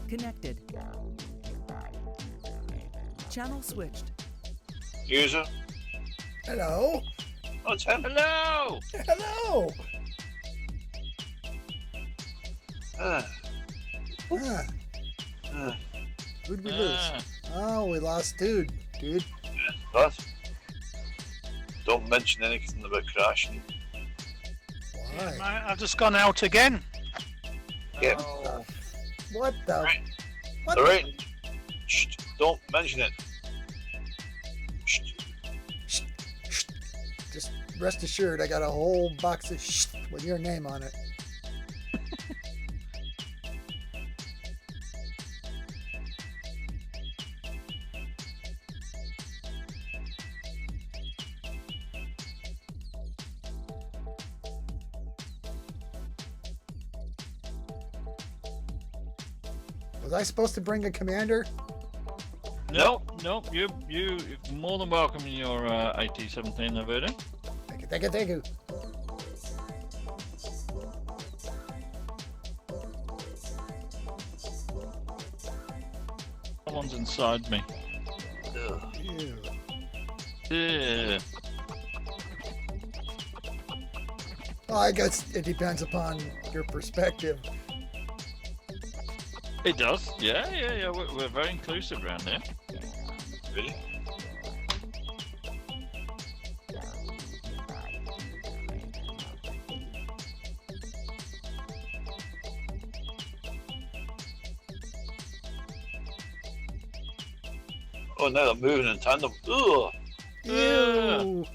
Connected. Channel switched. User. Hello. Oh, it's him. Hello! Hello. Who'd we lose? Oh, we lost dude. What? Don't mention anything about crashing. Why? I've just gone out again. Yeah. Oh. What the? Right. What? All right. Shh, don't mention it. Shh. Just rest assured, I got a whole box of with your name on it. Was I supposed to bring a commander? Nope. You're more than welcome in your AT-17 there, Voodoo. Thank you. Someone's inside me. Ugh. Ew. Yeah. Well, I guess it depends upon your perspective. It does. Yeah. We're very inclusive around here. Really? Oh, now they're moving in tandem. Ugh. Ew.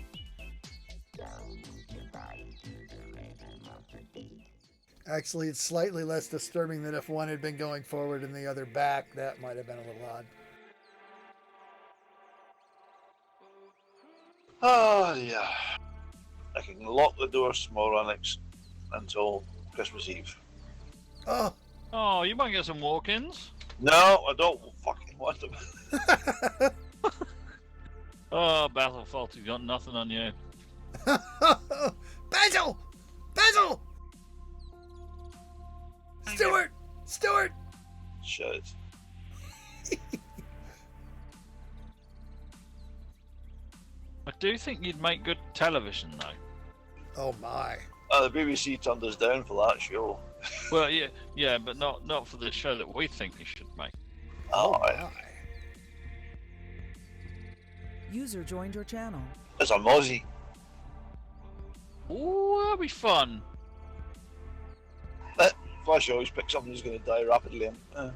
Actually, it's slightly less disturbing than if one had been going forward and the other back. That might have been a little odd. Oh, yeah. I can lock the doors tomorrow until Christmas Eve. Oh, Oh, you might get some walk-ins. No, I don't fucking want them. Oh, Battlefalt, you got nothing on you. Basil! Stuart! Shut it. I do think you'd make good television, though. Oh my. The BBC turned us down for that show. Well, yeah, but not for the show that we think you should make. Oh, my. User joined your channel. it's a Mozzie. Ooh, that'll be fun. Flash always picks something who's going to die rapidly. Oh,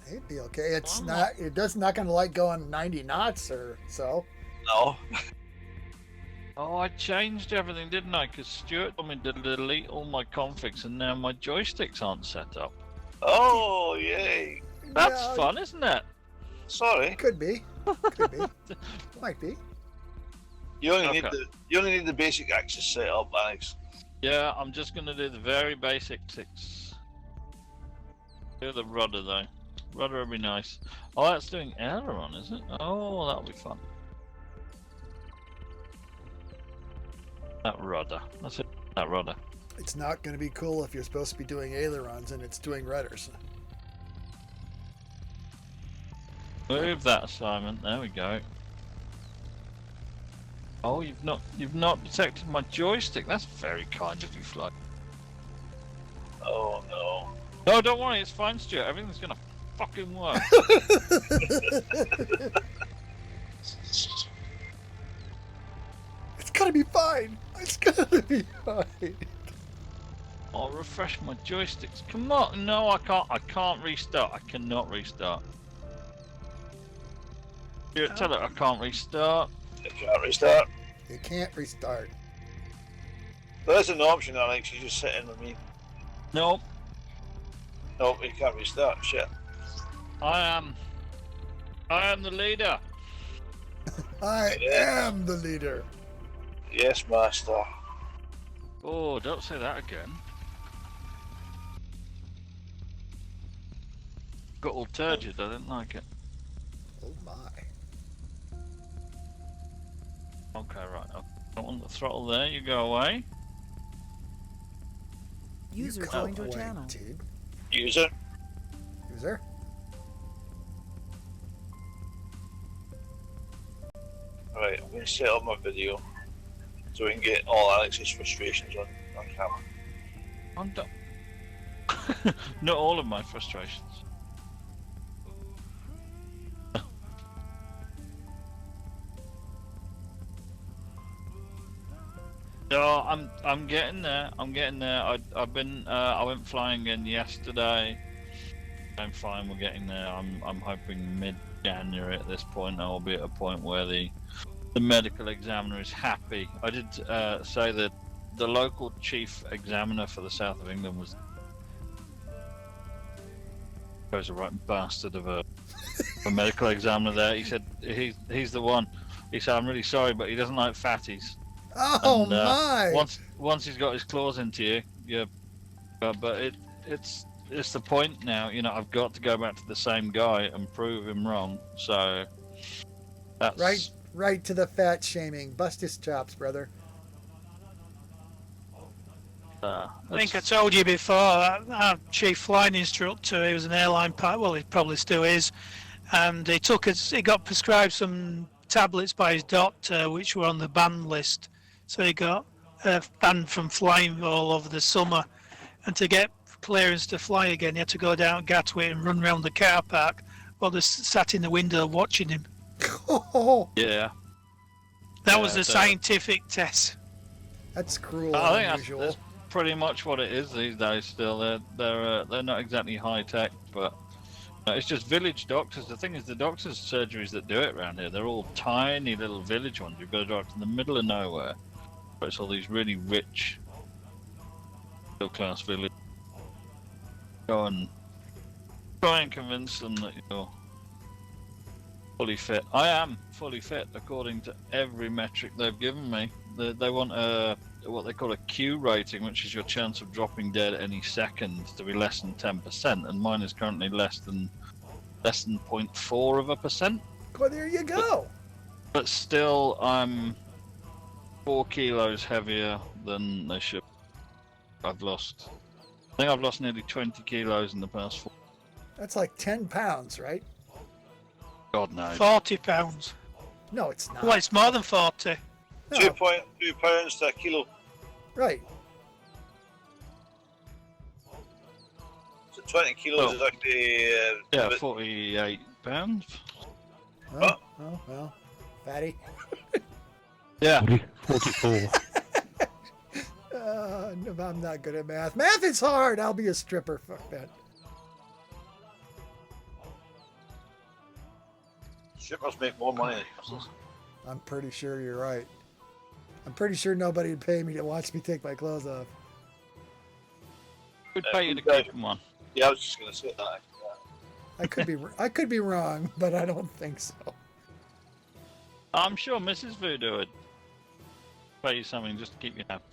it'd be okay. It's not. It does not going to like going 90 knots or so. No. Oh, I changed everything, didn't I? Because Stuart told me to delete all my configs, and now my joysticks aren't set up. Oh, yay. That's Yeah, fun, isn't it? Sorry. Could be. Might be. You only Okay. need the basic access set up, Alex. Yeah, I'm just going to do the very basic 6. Do the rudder, though. Rudder would be nice. Oh, that's doing aileron, is it? Oh, that'll be fun. That rudder. That's it. That rudder. It's not going to be cool if you're supposed to be doing ailerons and it's doing rudders. Move that assignment. There we go. Oh, you've not detected my joystick. That's very kind of you, Flight. No, don't worry, it's fine, Stuart. Everything's gonna fucking work. It's gonna be fine. It's gonna be fine. I'll refresh my joysticks. Come on. No, I can't. I can't restart. I cannot restart. Stuart, tell it I can't restart. You can't restart. You can't restart. There's an option, Alex. You just sit in with me. Nope. No, you can't restart. Shit. I am the leader. I am the leader. Yes, master. Oh, don't say that again. Got all turgid. I didn't like it. Oh my. Okay, right. I don't want the throttle there. You go away. User You joined your can't channel. wait, dude. User. User? Right, I'm going to set up my video so we can get all Alex's frustrations on camera. I'm done. Not all of my frustrations. No, I'm getting there. I'm getting there. I've been I went flying again yesterday. I'm fine. We're getting there. I'm hoping mid-January at this point. I will be at a point where the medical examiner is happy. I did say that the local chief examiner for the south of England was a right bastard of a medical examiner there. He said he's the one. He said, I'm really sorry, but he doesn't like fatties. Oh And, my! once he's got his claws into you, yeah. But it's the point now. You know, I've got to go back to the same guy and prove him wrong. So that's Right to the fat shaming. Bust his chops, brother. I think I told you before, our chief flying instructor, he was an airline pilot, well, he probably still is, and he got prescribed some tablets by his doctor, which were on the banned list. So he got banned from flying all over the summer, and to get clearance to fly again, he had to go down Gatwick and run around the car park while they sat in the window watching him. Oh, yeah. That Yeah, was the so- scientific test. that's cruel I and think unusual. that's pretty much what it is these days. Still, they're not exactly high tech, but it's just village doctors. The thing is, the doctors' surgeries that do it around here, they're all tiny little village ones. You've got to drive to the middle of nowhere, but it's all these really rich, middle-class village. Go and try and convince them that you're fully fit. I am fully fit according to every metric they've given me. They want what they call a Q rating, which is your chance of dropping dead at any second, to be less than 10%, and mine is currently less than 0.4%. Well, there you go. But still, I'm 4 kilos heavier than they should. I think I've lost nearly 20 kilos in the past 4. That's like 10 pounds, right? God knows. 40 pounds. No, it's not. Well, it's more than 40. No, 2.2 pounds to a kilo. right. So 20 kilos is actually. Yeah, bit- 48 pounds. Oh, well. Fatty. Yeah. 44. I'm not good at math. Math is hard. I'll be a stripper. Fuck that. Strippers make more money than hustlers. I'm pretty sure you're right. I'm pretty sure nobody would pay me to watch me take my clothes off. We'd pay you to keep them on. Yeah, I was just going to say that. I could be wrong, but I don't think so. I'm sure Mrs. Voodoo would pay you something just to keep you happy.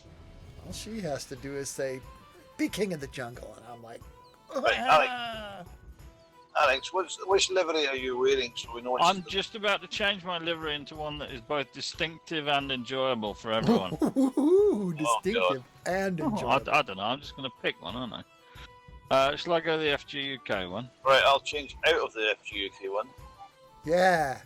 All she has to do is say, "Be king of the jungle," and I'm like, Right, Alex, which livery are you wearing so we know which I'm just about to change my livery into one that is both distinctive and enjoyable for everyone. Ooh, distinctive and I enjoyable. don't know, I'm just going to pick one, aren't I? Shall I go the FGUK one? Right, I'll change out of the FGUK one. Yeah.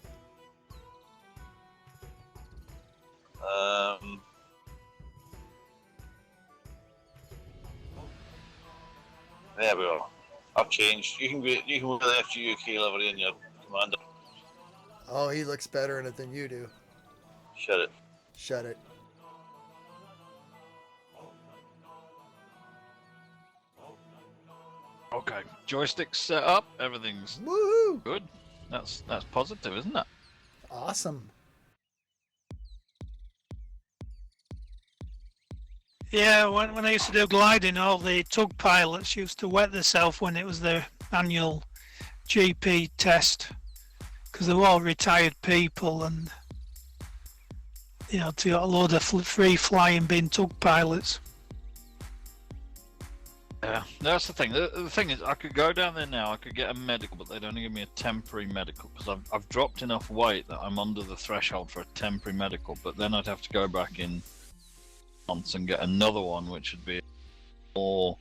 There we are. I've changed. You can wear the FGUK livery in your commander. Oh, he looks better in it than you do. Shut it. Shut it. Okay, joysticks set up. Everything's Woohoo! good. That's positive, isn't it? Awesome. Yeah, when I used to do gliding, all the tug pilots used to wet themselves when it was their annual GP test, because they were all retired people, and you know, to got a load of free flying being tug pilots. Yeah, that's the thing. The thing is, I could go down there now. I could get a medical, but they'd only give me a temporary medical because I've dropped enough weight that I'm under the threshold for a temporary medical. But then I'd have to go back in months and get another one, which would be more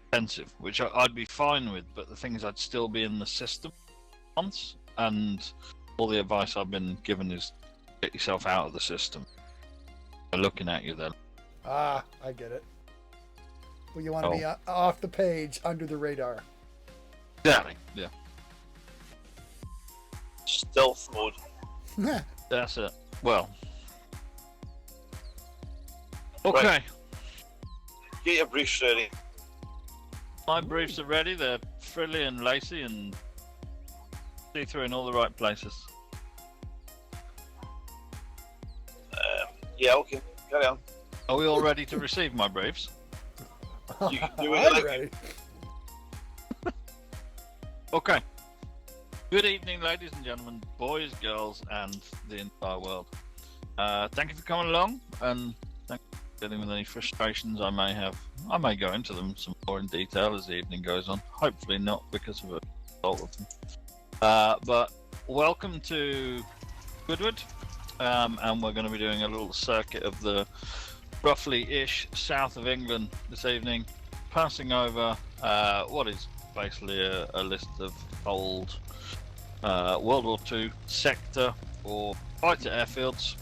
expensive, which I'd be fine with. But the thing is, I'd still be in the system months, and all the advice I've been given is get yourself out of the system. They're looking at you then. Ah, I get it. Well, you want to be off the page, under the radar. Exactly. Yeah. Stealth mode. That's it. Well. Okay. Right. Get your briefs ready. My briefs are ready. They're frilly and lacy and see-through in all the right places. Yeah, okay. Carry on. Are we all ready to receive my briefs? You can do I'm it. ready. Okay. Good evening, ladies and gentlemen, boys, girls, and the entire world. Thank you for coming along, and thank you for dealing with any frustrations I may have. I may go into them some more in detail as the evening goes on. Hopefully not because of a result of them. But welcome to Goodwood, and we're going to be doing a little circuit of the roughly-ish south of England this evening, passing over what is basically a list of old World War II sector or fighter airfields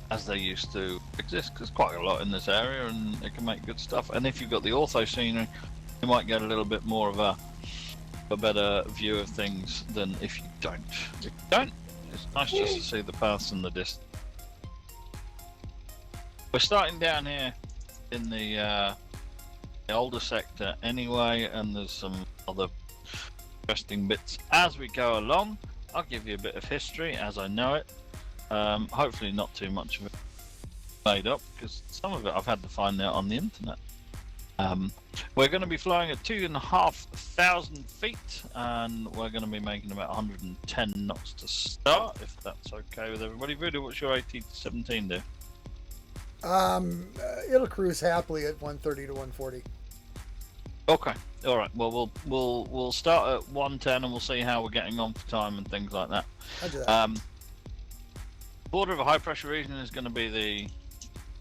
as they used to exist, because quite a lot in this area and it can make good stuff. And if you've got the ortho scenery, you might get a little bit more of a better view of things than if you don't. If you don't, it's nice just to see the paths and the distance. We're starting down here in the older sector anyway, and there's some other interesting bits as we go along. I'll give you a bit of history as I know it. Hopefully not too much of it made up, because some of it I've had to find out on the internet. We're going to be flying at 2,500 feet, and we're going to be making about 110 knots to start, if that's okay with everybody. Voodoo, what's your 18 to 17 do? It'll cruise happily at 130 to 140. Okay, all right. Well, we'll start at 110, and we'll see how we're getting on for time and things like that. I'll do that. Border of a high pressure region is going to be the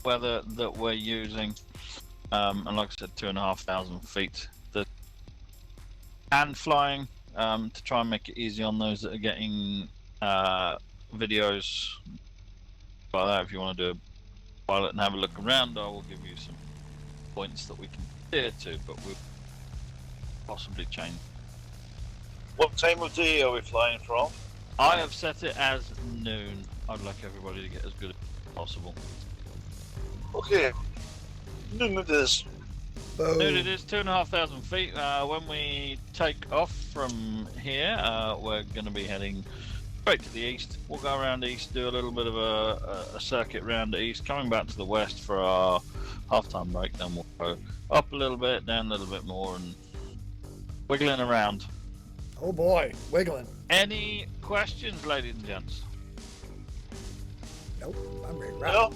weather that we're using, and like I said, 2,500 feet. The hand flying to try and make it easy on those that are getting videos like that. If you want to do a pilot and have a look around, I will give you some points that we can steer to, but we'll possibly change. What time of day are we flying from? I have set it as noon. I'd like everybody to get as good as possible. Okay. Noon it is. Boom. Noon it is, 2,500 feet. When we take off from here, we're going to be heading straight to the east. We'll go around east, do a little bit of a circuit round the east, coming back to the west for our half-time break. Then we'll go up a little bit, down a little bit more, and wiggling around. Oh boy, wiggling. Any questions, ladies and gents? Nope, I'm ready. No?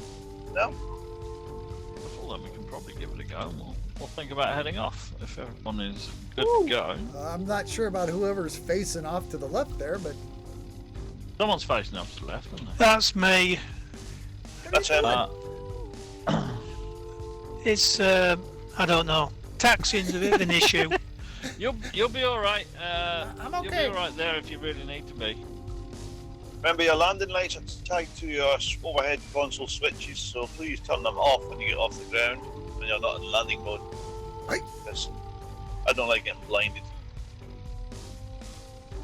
No? Well, then we can probably give it a go, and we'll think about heading off if everyone is good Woo. to go. I'm not sure about whoever's facing off to the left there, but Someone's facing up to the left, isn't they? That's me. That's him. It's I don't know. Taxiing's a bit of an issue. You'll be all right. I'm You'll be okay. all right there if you really need to be. Remember, your landing lights are tagged to your overhead console switches, so please turn them off when you get off the ground when you're not in landing mode. Right. As I don't like getting blinded.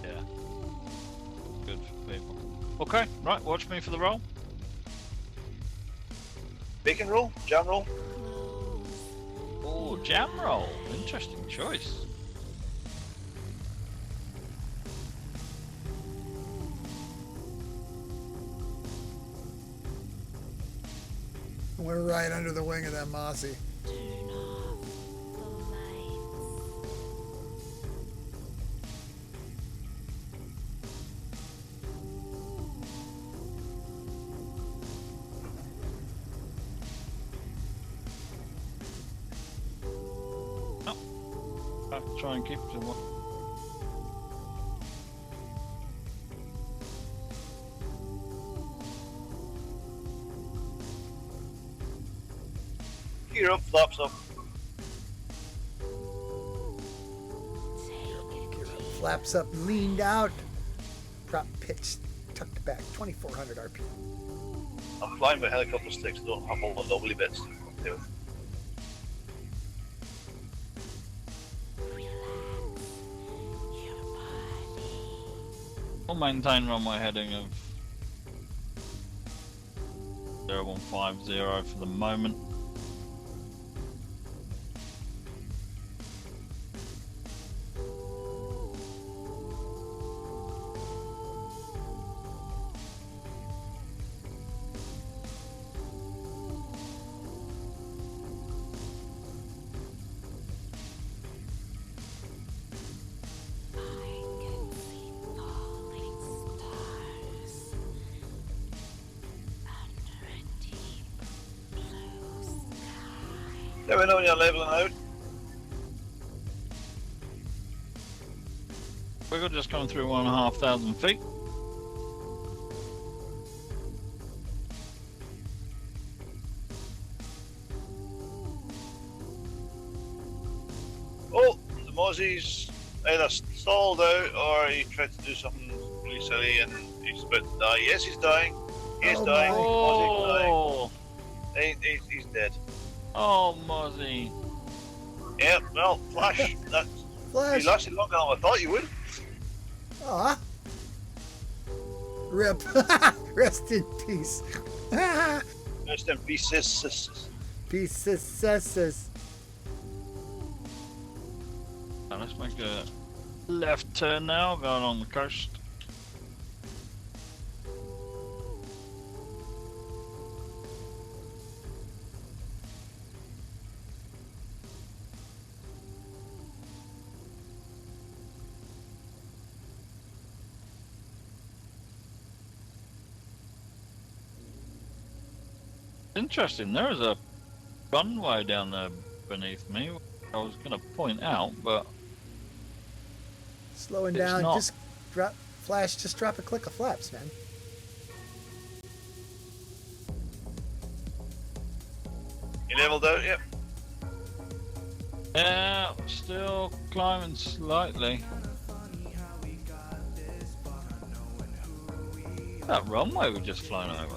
Yeah. Good for people. Okay, right, watch me for the roll. Bacon roll? Jam roll? Oh, jam roll. Interesting choice. We're right under the wing of that Mossy. I'll try and keep it to one. Gear up, flaps up. Flaps up, leaned out. Prop pitch, tucked back. 2,400 RP. I'm flying with helicopter sticks, don't have all the doubly bits. Okay. We'll maintain runway heading of 0150 for the moment. Let me know when you're leveling out. We're just coming through 1,500 feet. Oh, the Mozzie's either stalled out or he tried to do something really silly and he's about to die. Yes, he's dying. He's Oh dying. my. Mozzie's Oh, dying. He's dead. oh, Mozzie. Yeah, well, Flash, that Flash. you lasted longer than I thought you would. Aw. Rip. Rest in peace. Rest in peace. Pieces. Now let's make a left turn now, going on the coast. Interesting, there is a runway down there beneath me. I was going to point out, but Slowing It's down. not. Just drop. Flash. Just drop a click of flaps, man. You leveled out, yep. yeah, still climbing slightly. That runway we're just flying over.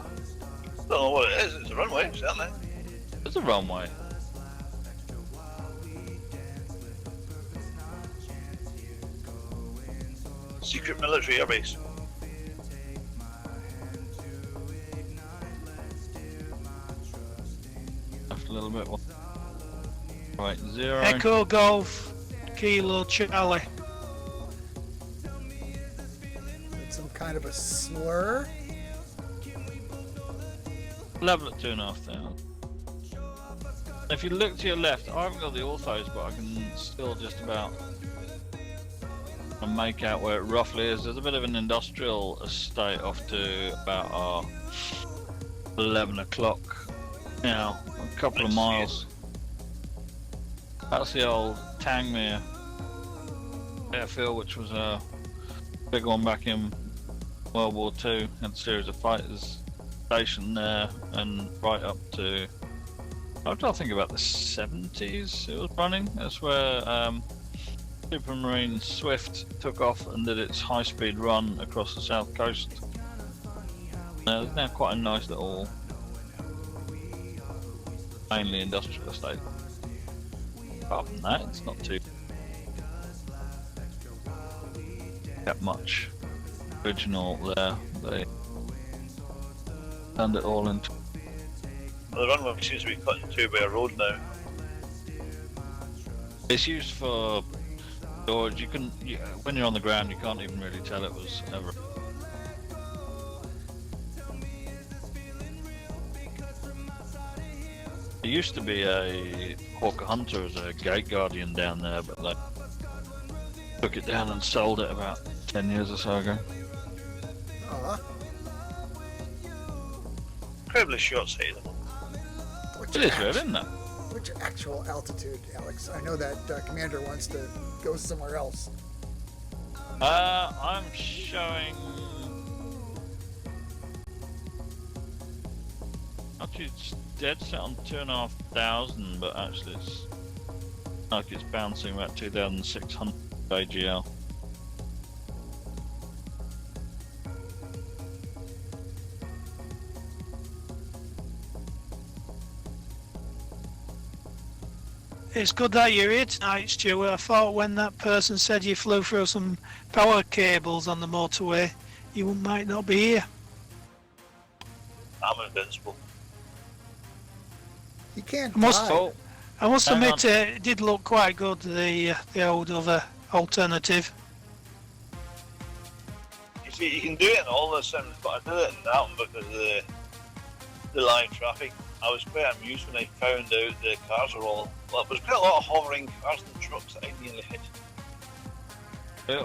Don't know what it is. It's a runway, certainly. It's a runway. Secret military airbase. Left a little bit. Right, 0. Echo Golf, Kilo Charlie. It's some kind of a slur. Level at 2,500. If you look to your left, I haven't got the orthos, but I can still just about make out where it roughly is. There's a bit of an industrial estate off to about 11 o'clock now, a couple of miles. That's the old Tangmere airfield, which was a big one back in World War II. Had a series of fighters stationed there, and right up to, I think about the 70s it was running. That's where Supermarine Swift took off and did its high-speed run across the south coast. There's now quite a nice little, mainly industrial estate. Apart from that, it's not too. kept much original there. They turned it all into. Well, the runway seems to be cut into by a road now. It's used for storage. When you're on the ground, you can't even really tell it was ever. There used to be a Hawker Hunter as a gate guardian down there, but they took it down and sold it about 10 years or so ago. Incredibly short-sighted. What's It your is really, isn't it? What's your actual altitude, Alex? I know that Commander wants to go somewhere else. I'm showing. Actually, it's dead set on 2,500, but actually it's like it's bouncing about 2,600 AGL. It's good that you're here tonight, Stuart. I thought when that person said you flew through some power cables on the motorway, you might not be here. I'm invincible. He can't I must- die. I must Hang admit, it did look quite good, the old other alternative. You see, you can do it in all the sims, but I did it in that one because of the live traffic. I was quite amused when I found out the cars are all. Well, there was quite a lot of hovering cars and trucks that I nearly hit.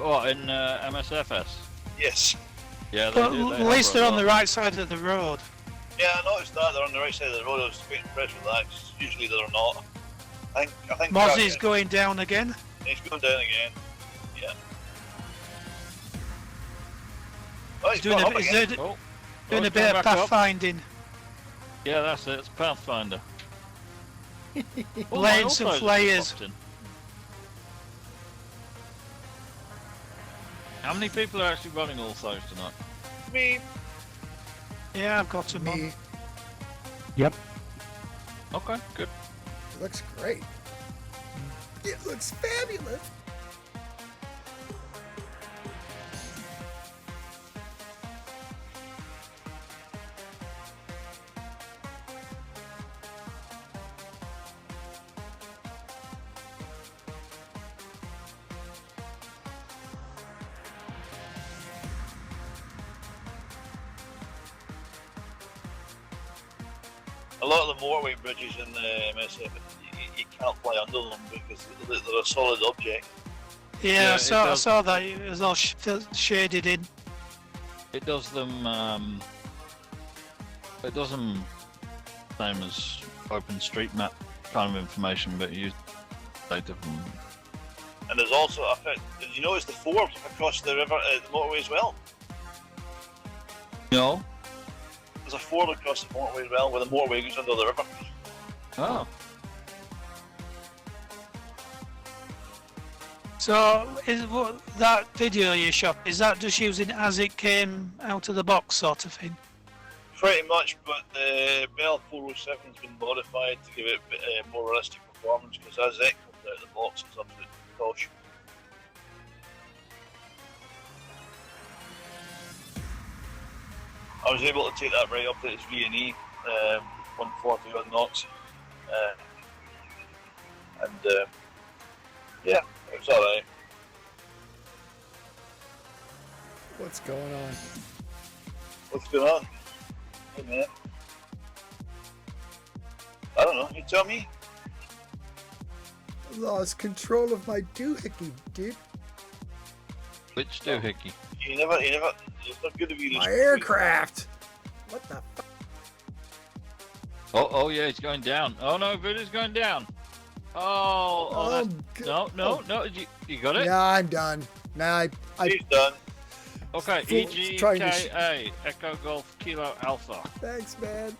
What, in MSFS? Yes. Yeah, they But do. at least they're on the right side of the road. Yeah, I noticed that they're on the right side of the road. I was quite impressed with that. 'Cause usually they're not. I think. Mozzie's going down again. He's going down again. Yeah. Oh, he's Doing gone a up bit, again. doing Oh, a it's bit going of back up. pathfinding, Yeah, that's it. It's Pathfinder. Oh, laying my some Altos flayers. popped in. How many people are actually running all those tonight? Me. Yeah, I've got him on. Me. Okay, good. It looks great. It looks fabulous. A lot of the motorway bridges in the MSF, you can't fly under them because they're a solid object. Yeah, Yeah, I it saw does. that. It was all shaded in. It does them. It does them same as OpenStreetMap kind of information, but you use data from. And there's also, did you notice the ford across the river, the motorway as well? No. There's a ford across the motorway as well, where the motorway goes under the river. Oh. So, that video you shot, is that just using it as it came out of the box sort of thing? Pretty much, but the Bell 407 has been modified to give it more realistic performance, because as it comes out of the box, it's absolutely tosh. I was able to take that right up to its V&E, 140 odd knots, yeah, it was alright. What's going on? What's going on? Hey man. I don't know, you tell me. Lost control of my doohickey, dude. Which doohickey? You never, it's not good of you to My aircraft. What the fuck? Oh yeah, he's going down. Oh no, Voodoo's going down. Oh, that's, no, you got it? Yeah, I'm done. Nah, He's done. Okay, Trying to EGKA, Echo Golf Kilo Alpha. Thanks, man.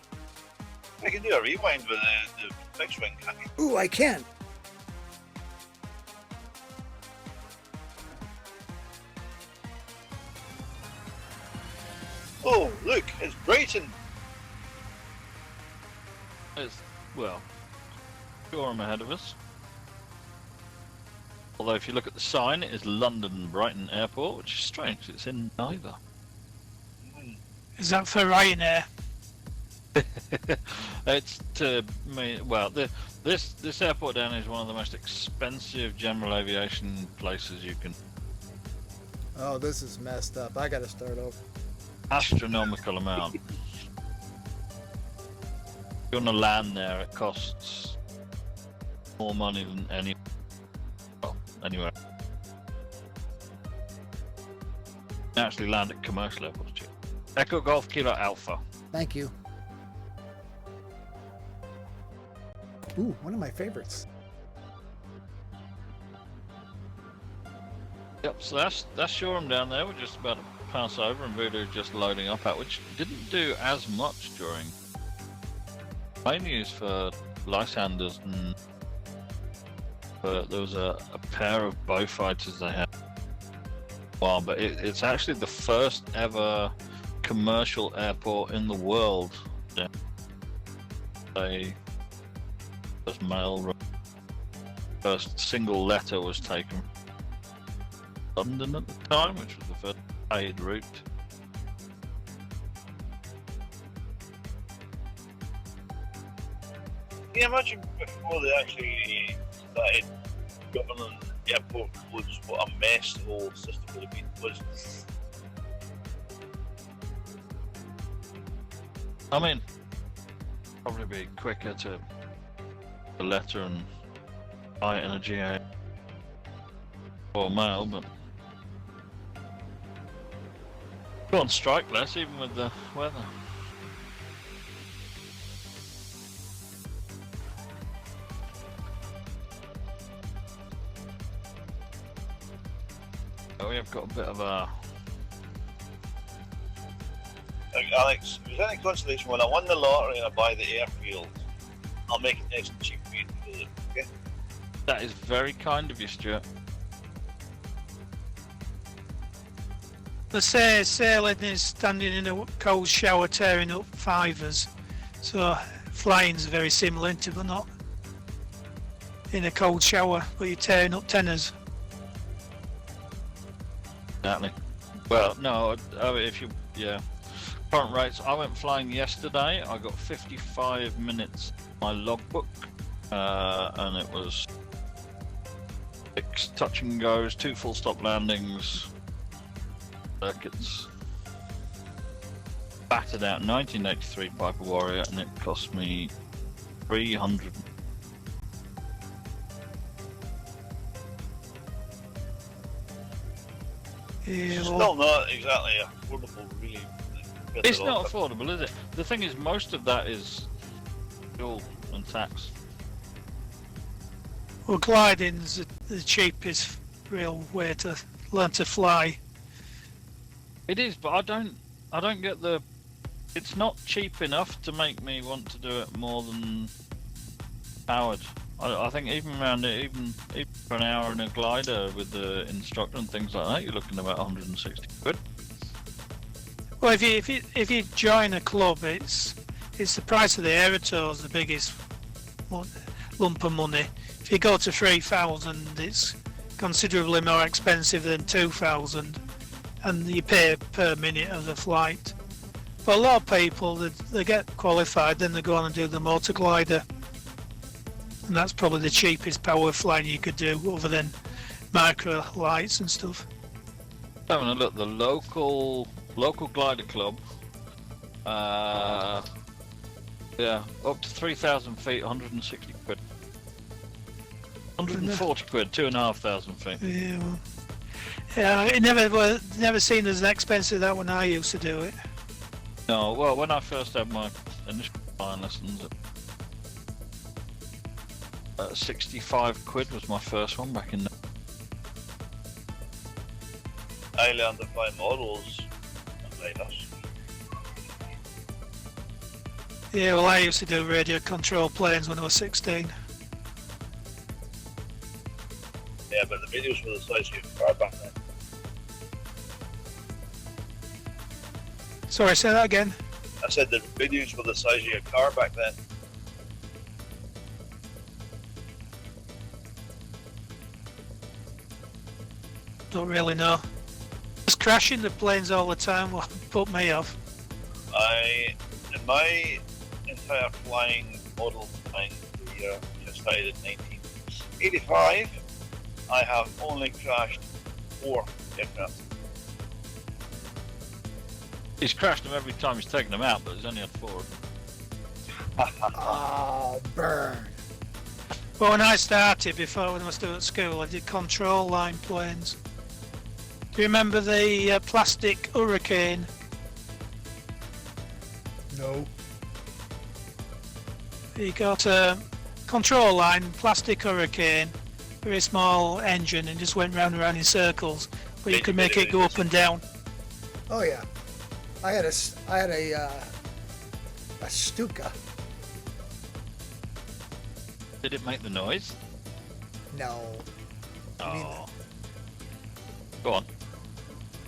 I can do a rewind with the fixed wing, can't you? Ooh, I can. Oh, look, it's Brighton. It's, well, 2 of them ahead of us. Although if you look at the sign, it is London Brighton Airport, which is strange. It's in neither. Is that for Ryanair? It's to me. Well, this airport down here is one of the most expensive general aviation places you can. Oh, this is messed up. I gotta start over. Astronomical amount. If you want to land there, it costs more money than anywhere. You actually land at commercial airports too. Echo Golf Kilo Alpha. Thank you. Ooh, one of my favorites. Yep, so that's Shoreham down there. We're just about to pass over, and Voodoo just loading up at, which didn't do as much during. Mainly used for Lysanders, and there was a pair of bow fighters they had. Well, but it's actually the first ever commercial airport in the world. Yeah. First mail, first single letter was taken from London at the time, which was the first paid route. Can you imagine before they actually started governing airport codes, what a mess the whole system would have been? I mean, probably be quicker to the letter and buy it in a GA or mail, but go on strike less even with the weather. Oh, we have got a bit of a. Alex, if there's any consolation, when I win the lottery and I buy the airfield, I'll make it nice and cheap for you to do it, okay? That is very kind of you, Stuart. They say sailing is standing in a cold shower tearing up fivers, so flying's very similar, isn't it? But not in a cold shower, but you're tearing up tenors. Exactly. Well, no, if you, yeah. Current rates, I went flying yesterday. I got 55 minutes my logbook, and it was 6 touch and goes, 2 full stop landings, circuits. Battered out 1983 Piper Warrior, and it cost me 300. Yeah, It's well, still not exactly affordable, really. It's not affordable, is it? The thing is, most of that is fuel and tax. well, gliding's the cheapest real way to learn to fly. It is, but I don't get the. It's not cheap enough to make me want to do it more than powered. I think even around it, even for an hour in a glider with the instructor and things like that, you're looking at about 160 quid. Well, if you join a club, it's the price of the Aerotour's the biggest lump of money. If you go to 3,000, it's considerably more expensive than 2,000, and you pay per minute of the flight. But a lot of people, they get qualified, then they go on and do the motor glider, and that's probably the cheapest power flying you could do, other than micro lights and stuff. Having a look, the local glider club, yeah, up to 3,000 feet, 160 quid. 140 quid, 2,500 feet. Yeah, well, yeah, it never seemed as expensive that when I used to do it. No, well, when I first had my initial flying lessons, 65 quid was my first one back in the... I learned to fly models and gliders. Yeah, well, I used to do radio control planes when I was 16. Yeah, but the videos were the size of your car back then. Sorry, say that again. I said the videos were the size of your car back then. Don't really know. Just crashing the planes all the time will put me off. In my entire flying model flying career, which I started in 1985, I have only crashed 4 aircraft. He's crashed them every time he's taken them out, but he's only had 4. Oh, burn. Well, when I started, when I was still at school, I did control line planes. Do you remember the plastic Hurricane? No. You got a control line, plastic Hurricane, very small engine, and just went round and round in circles, but you could make it go up and down. Oh yeah. I had a Stuka. Did it make the noise? No. mean Oh. Go on.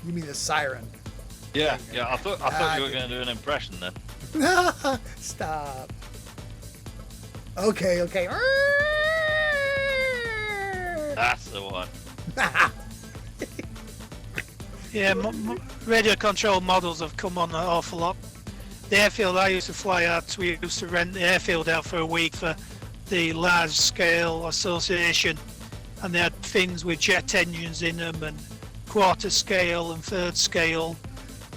You mean the siren? Yeah, I thought you were going to do an impression then. Stop. Okay. That's the one. Yeah, radio control models have come on an awful lot. The airfield I used to fly at, we used to rent the airfield out for a week for the large scale association, and they had things with jet engines in them and quarter scale and third scale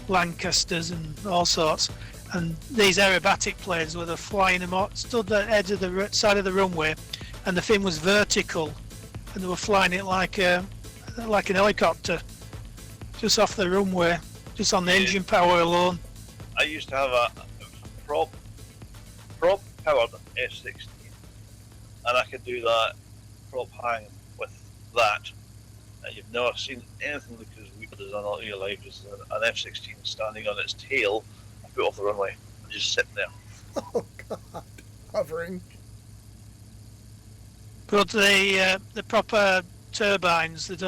Lancasters and all sorts. And these aerobatic planes were flying them out, stood at the edge of the side of the runway, and the thing was vertical, and they were flying it like an helicopter, just off the runway, just on the engine power alone. I used to have a prop powered F-16, and I could do that prop hang with that. And you've never seen anything like as weird as on all your life. Just an F-16 standing on its tail, a foot off the runway, and just sitting there. Oh God, hovering. But the proper turbines, they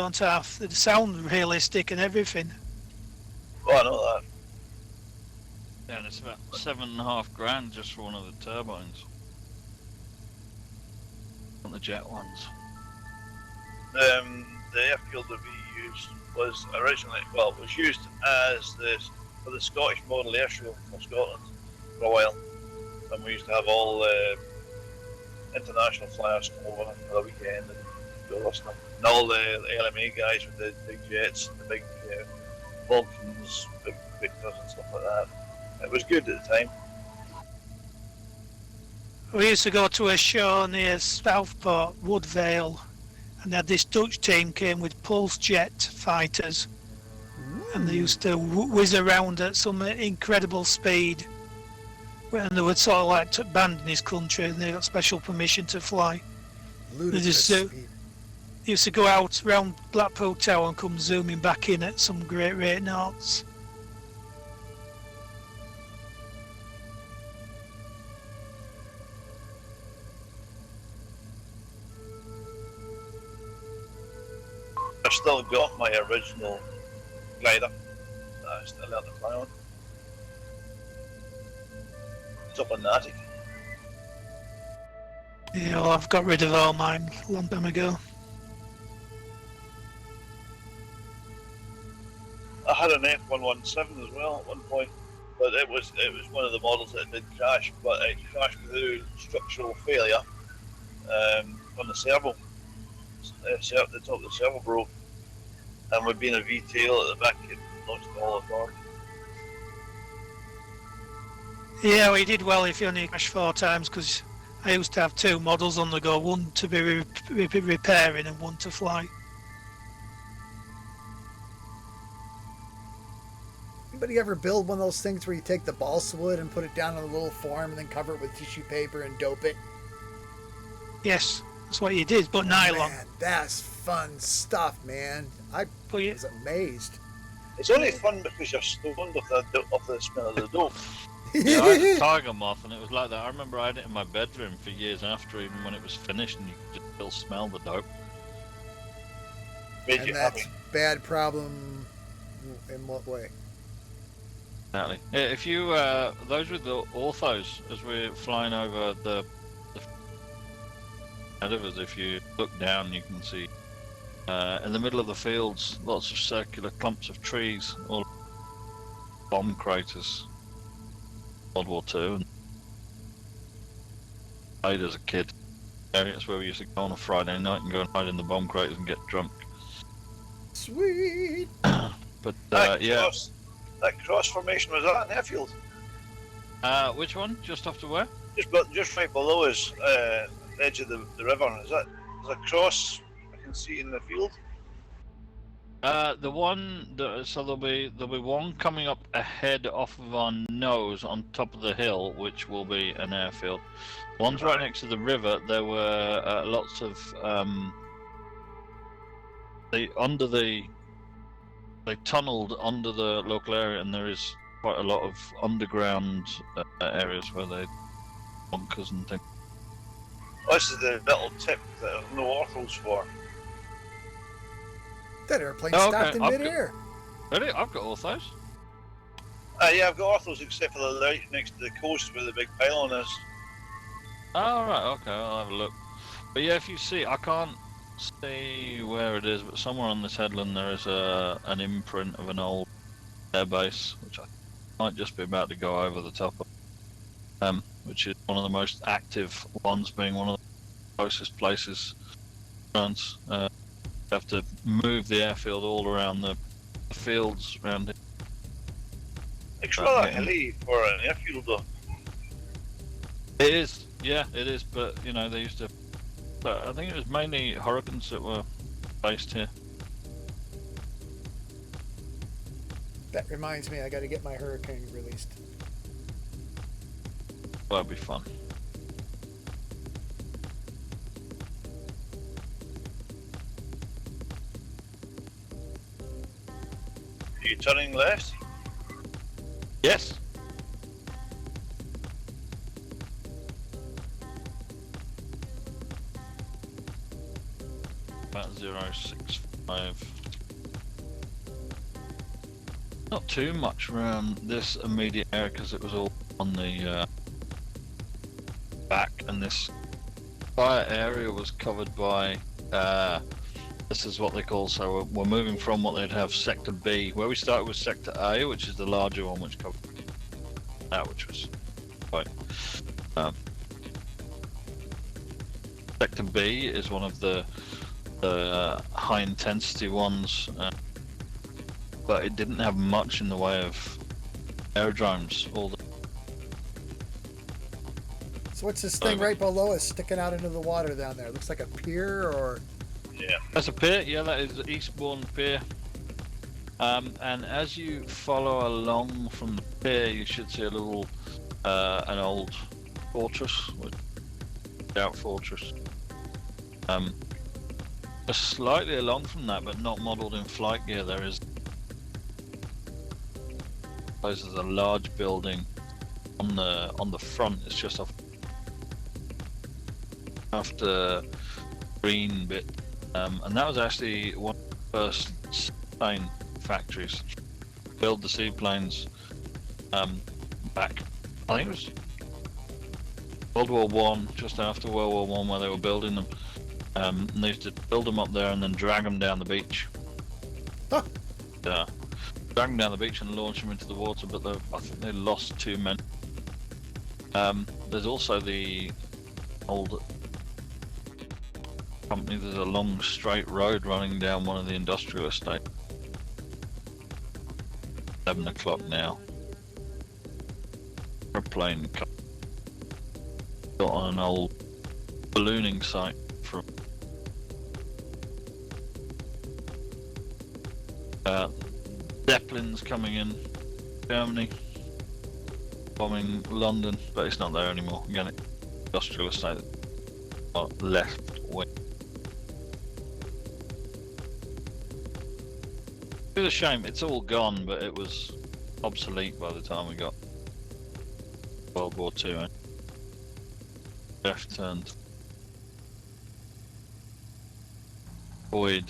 sound realistic and everything. Oh, I know that. Yeah, and it's about $7,500 just for one of the turbines. On the jet ones. The airfield that we used was originally, it was used for the Scottish Model Air Show for Scotland for a while. And we used to have all the international flyers come over for the weekend and do all this stuff. And all the LMA guys with the big jets and the big Vulcans, big Victors and stuff like that. It was good at the time. We used to go to a show near Southport, Woodvale, and they had this Dutch team came with pulse jet fighters, and they used to whiz around at some incredible speed. And they were sort of like banned in this country, and they got special permission to fly. Ludicrous speed. They used to go out round Blackpool Tower and come zooming back in at some great rate knots. I've still got my original glider that I still learned to fly on. It's up in the attic. Yeah, well, I've got rid of all mine a long time ago. I had an F117 as well at one point, but it was one of the models that did crash, but it crashed through structural failure on the servo. The top of the servo broke, and we'd been a V-tail at the back, it knocked it all apart. Yeah, well, you did well if you only crashed 4 times, because I used to have 2 models on the go, one to be repairing and one to fly. Anybody ever build one of those things where you take the balsa wood and put it down in a little form and then cover it with tissue paper and dope it? Yes, that's what you did, but nylon. Man, that's fun stuff, man. I was amazed. It's only fun because you're stoned off the smell of the dope. Yeah, I had a tiger moth, and it was like that. I remember I had it in my bedroom for years after, even when it was finished, and you could still smell the dope. Made And you that's happy. bad problem in what way? Exactly. Yeah, if you those with the orthos, as we're flying over the ahead of us, if you look down, you can see In the middle of the fields, lots of circular clumps of trees, all bomb craters. World War II. And I played as a kid. That's where we used to go on a Friday night and go and hide in the bomb craters and get drunk. Sweet. But that yeah. That cross formation, was that an airfield? Which one? Just off to where? Just right below us, edge of the river. Is that there's a cross I can see in the field? The one, so there'll be one coming up ahead off of our nose on top of the hill, which will be an airfield. One's right next to the river. There were lots of they tunneled under the local area, and there is quite a lot of underground areas where they bunkers and things. This is the little tip that there are no orthos for. That airplane Oh, stopped okay. in I've midair. Really? I've got all those. Yeah, I've got orthos except for the light next to the coast where the big pylon is. Oh, right, okay, I'll have a look. But yeah, if you see, I can't see where it is, but somewhere on this headland there is an imprint of an old airbase, which I might just be about to go over the top of, which is one of the most active ones, being one of the closest places in France. You have to move the airfield all around the fields around it. It's rather hilly for an airfield though. It is, yeah, it is, but you know, they used to, but I think it was mainly Hurricanes that were based here. That reminds me, I got to get my Hurricane released. That'd be fun. Are you turning left? Yes. About 065. Not too much around this immediate area because it was all on the back, and this fire area was covered by this is what they call, so we're moving from what they'd have Sector B, where we started with Sector A, which is the larger one, which covered that, which was quite Sector B is one of the high intensity ones, but it didn't have much in the way of aerodromes. So what's this thing right below us sticking out into the water down there? Looks like a pier or... Yeah. That's a pier, yeah, that is the Eastbourne Pier. And as you follow along from the pier, you should see a little, an old fortress, scout fortress. Just slightly along from that, but not modelled in flight gear, there's a large building on the front. It's just off after green bit. And that was actually one of the first seaplane factories. Build the seaplanes back, I think it was World War One, just after World War One, where they were building them. And they used to build them up there and then drag them down the beach. Huh. Drag them down the beach and launch them into the water, but I think they lost 2 men. There's also the old company. There's a long straight road running down one of the industrial estates. 7 o'clock now. Airplane got on an old ballooning site from Zeppelins coming in Germany, bombing London, but it's not there anymore. Again, industrial estate left wing. It's a shame, it's all gone, but it was obsolete by the time we got World War II. Eh? Left turned void.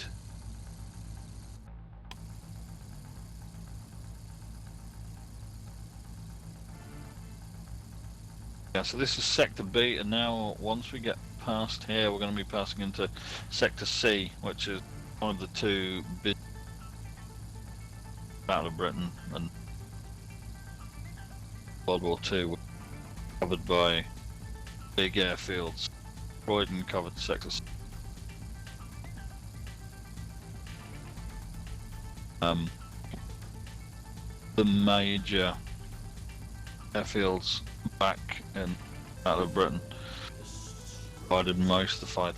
Yeah, so this is Sector B, and now once we get past here, we're going to be passing into Sector C, which is one of the two big Battle of Britain and World War II were covered by big airfields. Croydon covered sectors. The major airfields back in Battle of Britain provided most of the fight.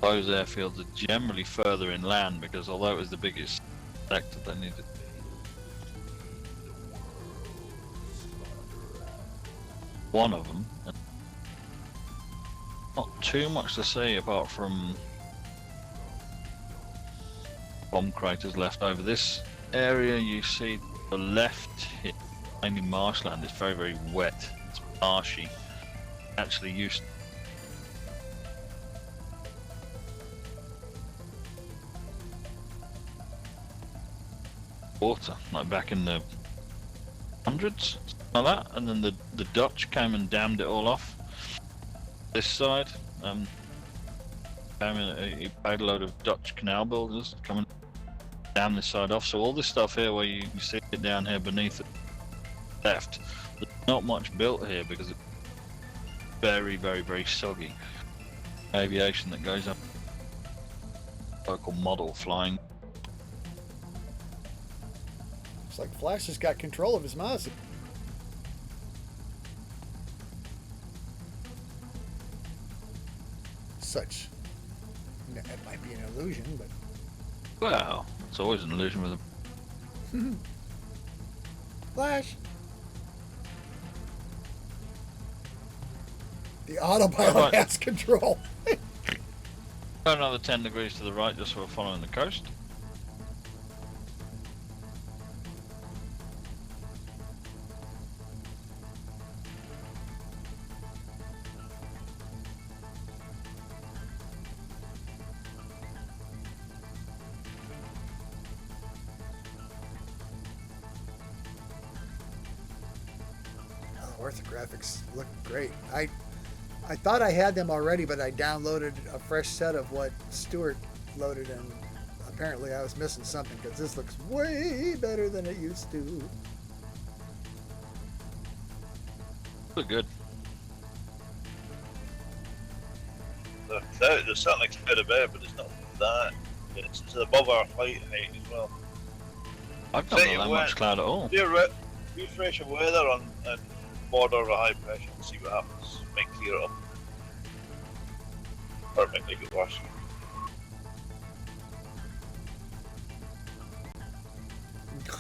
Those airfields are generally further inland because although it was the biggest sector, they needed. One of them, not too much to say apart from bomb craters left over. This area you see to the left here, mainly marshland. It's very, very wet. It's marshy. Actually used water, like back in the hundreds, like that, and then the Dutch came and dammed it all off. This side, came in, he paid a load of Dutch canal builders to come and dam this side off. So all this stuff here, where you see it down here beneath it, left, there's not much built here because it's very, very, very soggy. Aviation that goes up, local model flying. It's like Flash has got control of his mouse. Such. It might be an illusion, but. Well, it's always an illusion with them. Flash. The autopilot has control. Another 10 degrees to the right, just so we're following the coast. Orthographics look great. I thought I had them already, but I downloaded a fresh set of what Stuart loaded, and apparently I was missing something because this looks way better than it used to. Look good. The sun looks quite a bit, but it's not that. It's above our flight height as well. I've not got that much cloud at all. Refresh your weather on and border of high pressure and see what happens. Might clear it up. Or it might make it worse. It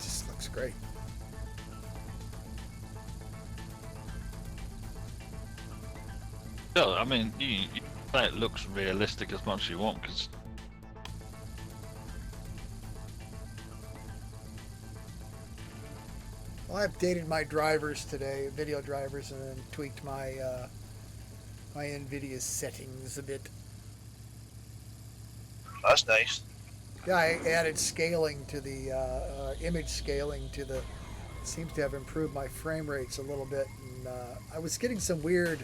just looks great. Yeah, I mean, you say it looks realistic as much as you want, because Well, I updated my drivers today, video drivers, and then tweaked my my NVIDIA settings a bit. That's nice. Yeah, I added scaling to the image scaling to the. It seems to have improved my frame rates a little bit, and I was getting some weird.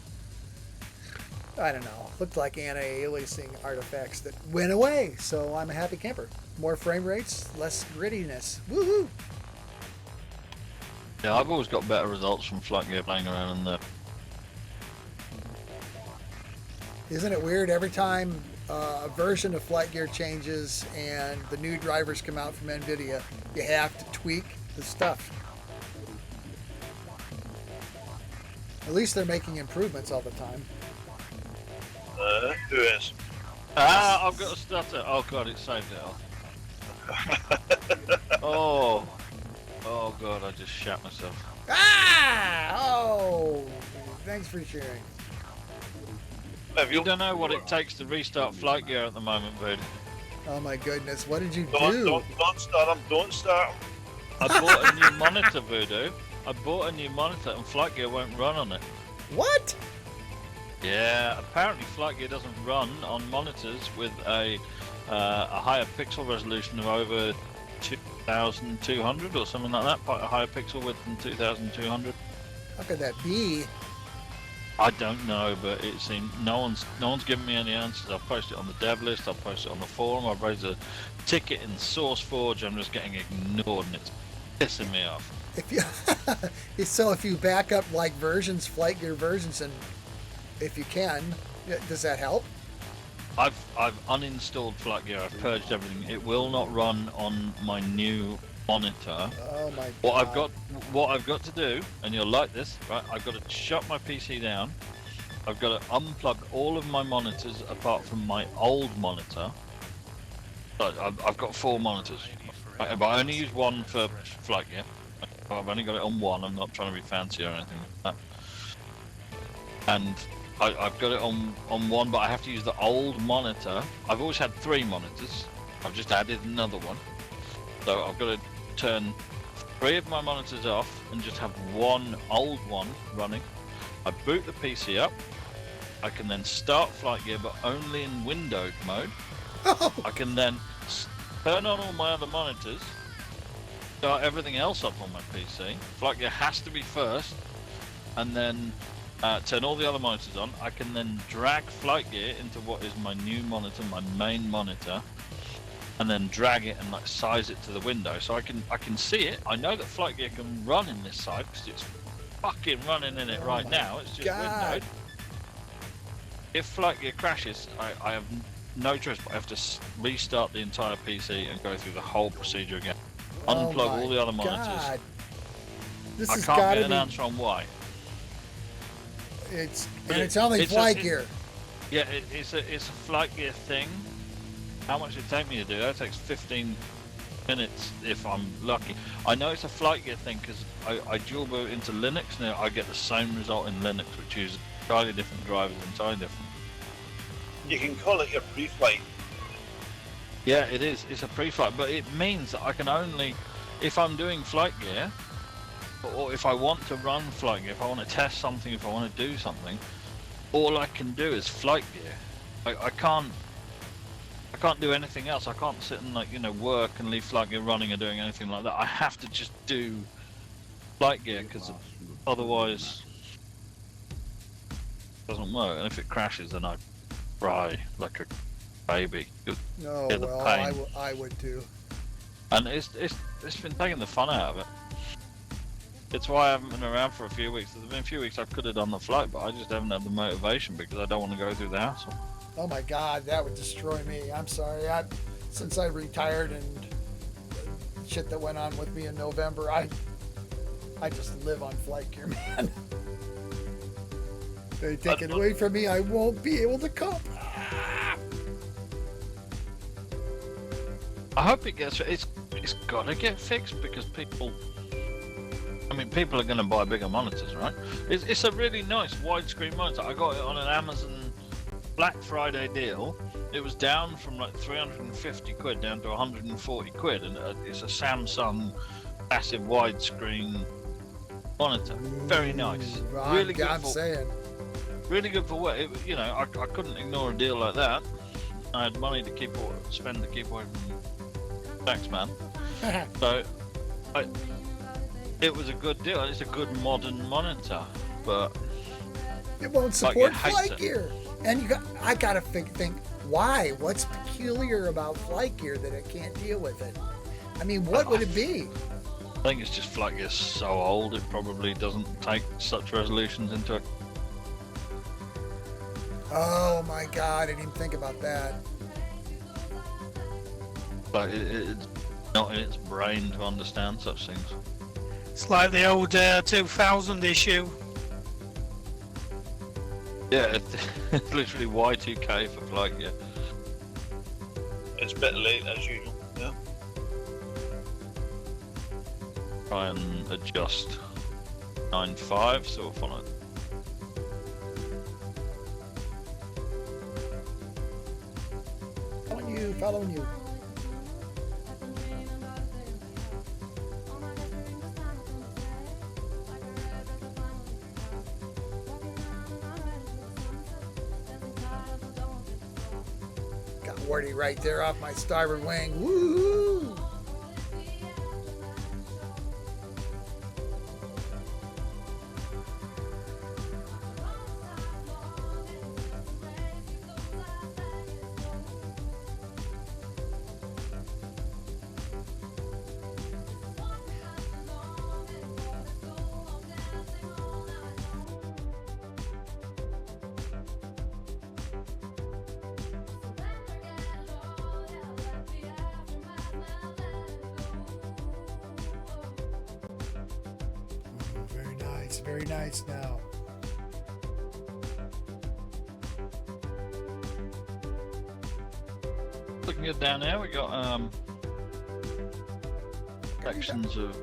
I don't know. Looked like anti-aliasing artifacts that went away. So I'm a happy camper. More frame rates, less grittiness. Woohoo! yeah, I've always got better results from flight gear playing around in there. Isn't it weird? Every time a version of flight gear changes and the new drivers come out from NVIDIA, you have to tweak the stuff. At least they're making improvements all the time. Who is? I've got a stutter. Oh god, it saved it off. Oh god, I just shat myself. Ah! Oh! Thanks for sharing. You don't know what it takes to restart flight gear at the moment, Voodoo. Oh my goodness, what did you do? Don't start them. Don't start them. I bought a new monitor, Voodoo. I bought a new monitor and flight gear won't run on it. What? Yeah, apparently flight gear doesn't run on monitors with a higher pixel resolution of over 2,200 or something like that. A higher pixel width than 2,200. How could that be? I don't know, but it seems no one's given me any answers. I've posted it on the dev list. I've posted it on the forum. I've raised a ticket in SourceForge. I'm just getting ignored, and it's pissing me off. If you so if you back up like versions, flight gear versions, and if you can, does that help? I've uninstalled FlightGear. I've purged everything. It will not run on my new monitor. Oh my god. What I've got to do, and you'll like this, right? I've got to shut my PC down. I've got to unplug all of my monitors apart from my old monitor. So I've got 4 monitors, right? But I only use one for FlightGear. I've only got it on one. I'm not trying to be fancy or anything like that. And I've got it on one, but I have to use the old monitor. I've always had 3 monitors. I've just added another one. So I've got to turn 3 of my monitors off and just have one old one running. I boot the PC up. I can then start FlightGear, but only in windowed mode. I can then turn on all my other monitors, start everything else up on my PC. FlightGear has to be first, and then turn all the other monitors on. I can then drag FlightGear into what is my new monitor, my main monitor, and then drag it and like size it to the window, so I can see it. I know that FlightGear can run in this side because it's fucking running in it right now. It's just windowed. If FlightGear crashes, I have no choice but I have to restart the entire PC and go through the whole procedure again. Unplug all the other monitors. This I has can't gotta get an be, answer on why. it's But only it's flight gear. Yeah, it's a FlightGear thing. How much did it take me to do that? It takes 15 minutes if I'm lucky. I know it's a FlightGear thing because I dual boot into Linux now. I get the same result in Linux, which uses entirely different drivers, entirely different. You can call it your pre-flight. Yeah, it is. It's a pre-flight, but it means that I can only, if I'm doing FlightGear, or if I want to run FlightGear, if I want to test something, if I want to do something, all I can do is FlightGear. I can't do anything else. I can't sit and work and leave FlightGear running or doing anything like that. I have to just do FlightGear because otherwise it doesn't work. And if it crashes, then I cry like a baby. No, the well, pain. I would too. And it's been taking the fun out of it. It's why I haven't been around for a few weeks. There's been a few weeks I could have done the flight, but I just haven't had the motivation because I don't want to go through the hassle. Oh my god, that would destroy me. I'm sorry. Since I retired and shit that went on with me in November, I just live on flight gear, man. They take it away from me, I won't be able to cope. I hope it gets. It's got to get fixed because people are going to buy bigger monitors, right? It's a really nice widescreen monitor. I got it on an Amazon Black Friday deal. It was down from like 350 quid down to 140 quid, and it's a Samsung massive widescreen monitor. Very nice. Really good. Really good for work. I couldn't ignore a deal like that. I had money to spend to keep away from tax man. So, it was a good deal. It's a good modern monitor, but it won't support flight gear. And I gotta think why? What's peculiar about flight gear that it can't deal with it? I mean, what would it be? I think it's just flight gear's so old it probably doesn't take such resolutions into it. Oh my god, I didn't even think about that. But it's not in its brain to understand such things. It's like the old 2000 issue. Yeah, it's literally Y2K for flight gear. It's a bit late as usual. Yeah. Try and adjust 9.5 so we'll follow it. Following you. Got Wardy right there off my starboard wing. Woo! nice, very nice now. Looking good down there, we got sections of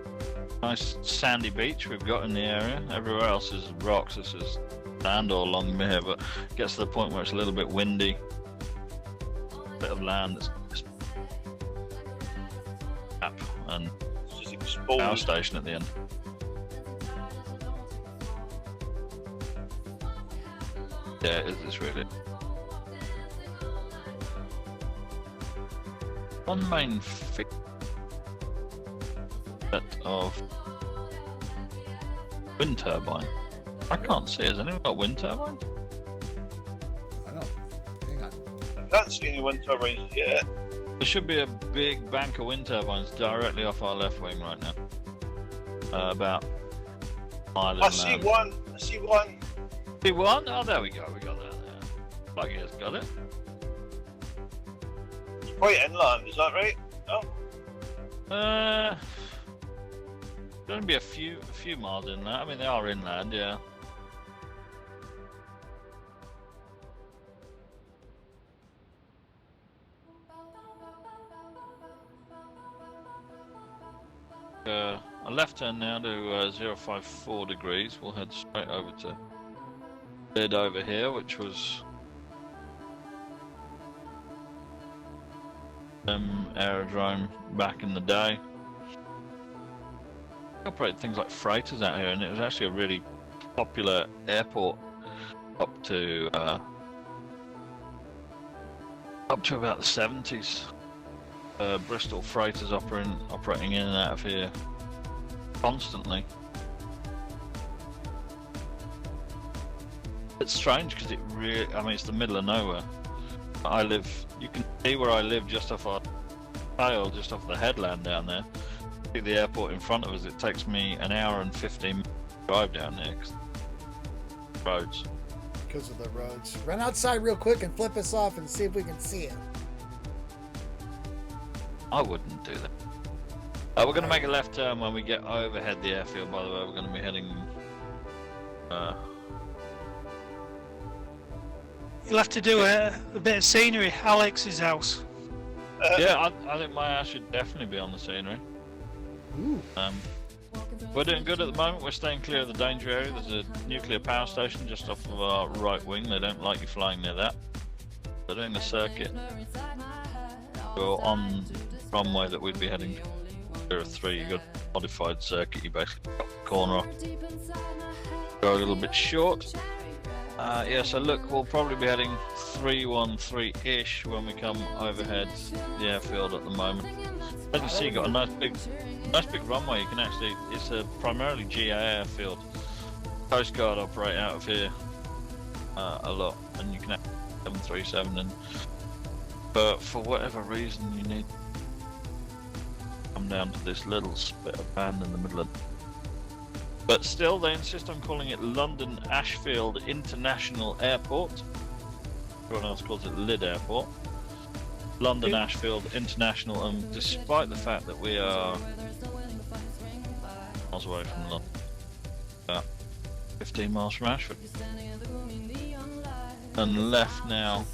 nice sandy beach we've got in the area. Everywhere else is rocks. This is sand all along here, but it gets to the point where it's a little bit windy. Bit of land that's up and Just exposed. power station at the end. Yeah, it is really. One main feature of wind turbine. I can't see. Has anyone got wind turbine? I don't. Hang on. I can't see any wind turbines yet. There should be a big bank of wind turbines directly off our left wing right now. About a mile I see one. I see one. See one? Oh, there we go. We got that there. Plug has got it. It's quite inland, is that right? No? Going to be a few miles inland. I mean, they are inland, yeah. A left turn now to 054 degrees. We'll head straight over to bed over here, which was aerodrome back in the day. Operate things like freighters out here, and it was actually a really popular airport up to about the 70s. Bristol freighters operating in and out of here constantly. It's strange because it really, I mean, it's the middle of nowhere. You can see where I live just off our tail, just off the headland down there. See the airport in front of us. It takes me an hour and 15 minutes to drive down there because roads. Because of the roads. Run outside real quick and flip us off and see if we can see it. I wouldn't do that. We're going to make a left turn when we get overhead the airfield, by the way. We're going to be heading... You'll have to do a bit of scenery. Alex's house. Yeah, I think my house should definitely be on the scenery. Ooh. We're doing good at the moment. We're staying clear of the danger area. There's a nuclear power station just off of our right wing. They don't like you flying near that. They're doing a circuit. We're on the runway that we'd be heading to. 03, you got a modified circuit. You basically got the corner off. Go a little bit short. Yeah, so look, we'll probably be heading 313-ish when we come overhead the airfield at the moment. As you see, you've got a nice big runway. You can actually, it's a primarily GA airfield. Coast Guard operate out of here a lot, and you can have 737 in. But for whatever reason, you need to come down to this little bit of band in the middle of. But still, they insist on calling it London Ashfield International Airport. Everyone else calls it Lyd Airport. London Ashfield International, and despite the fact that we are miles away from London, about 15 miles from Ashford, and left now.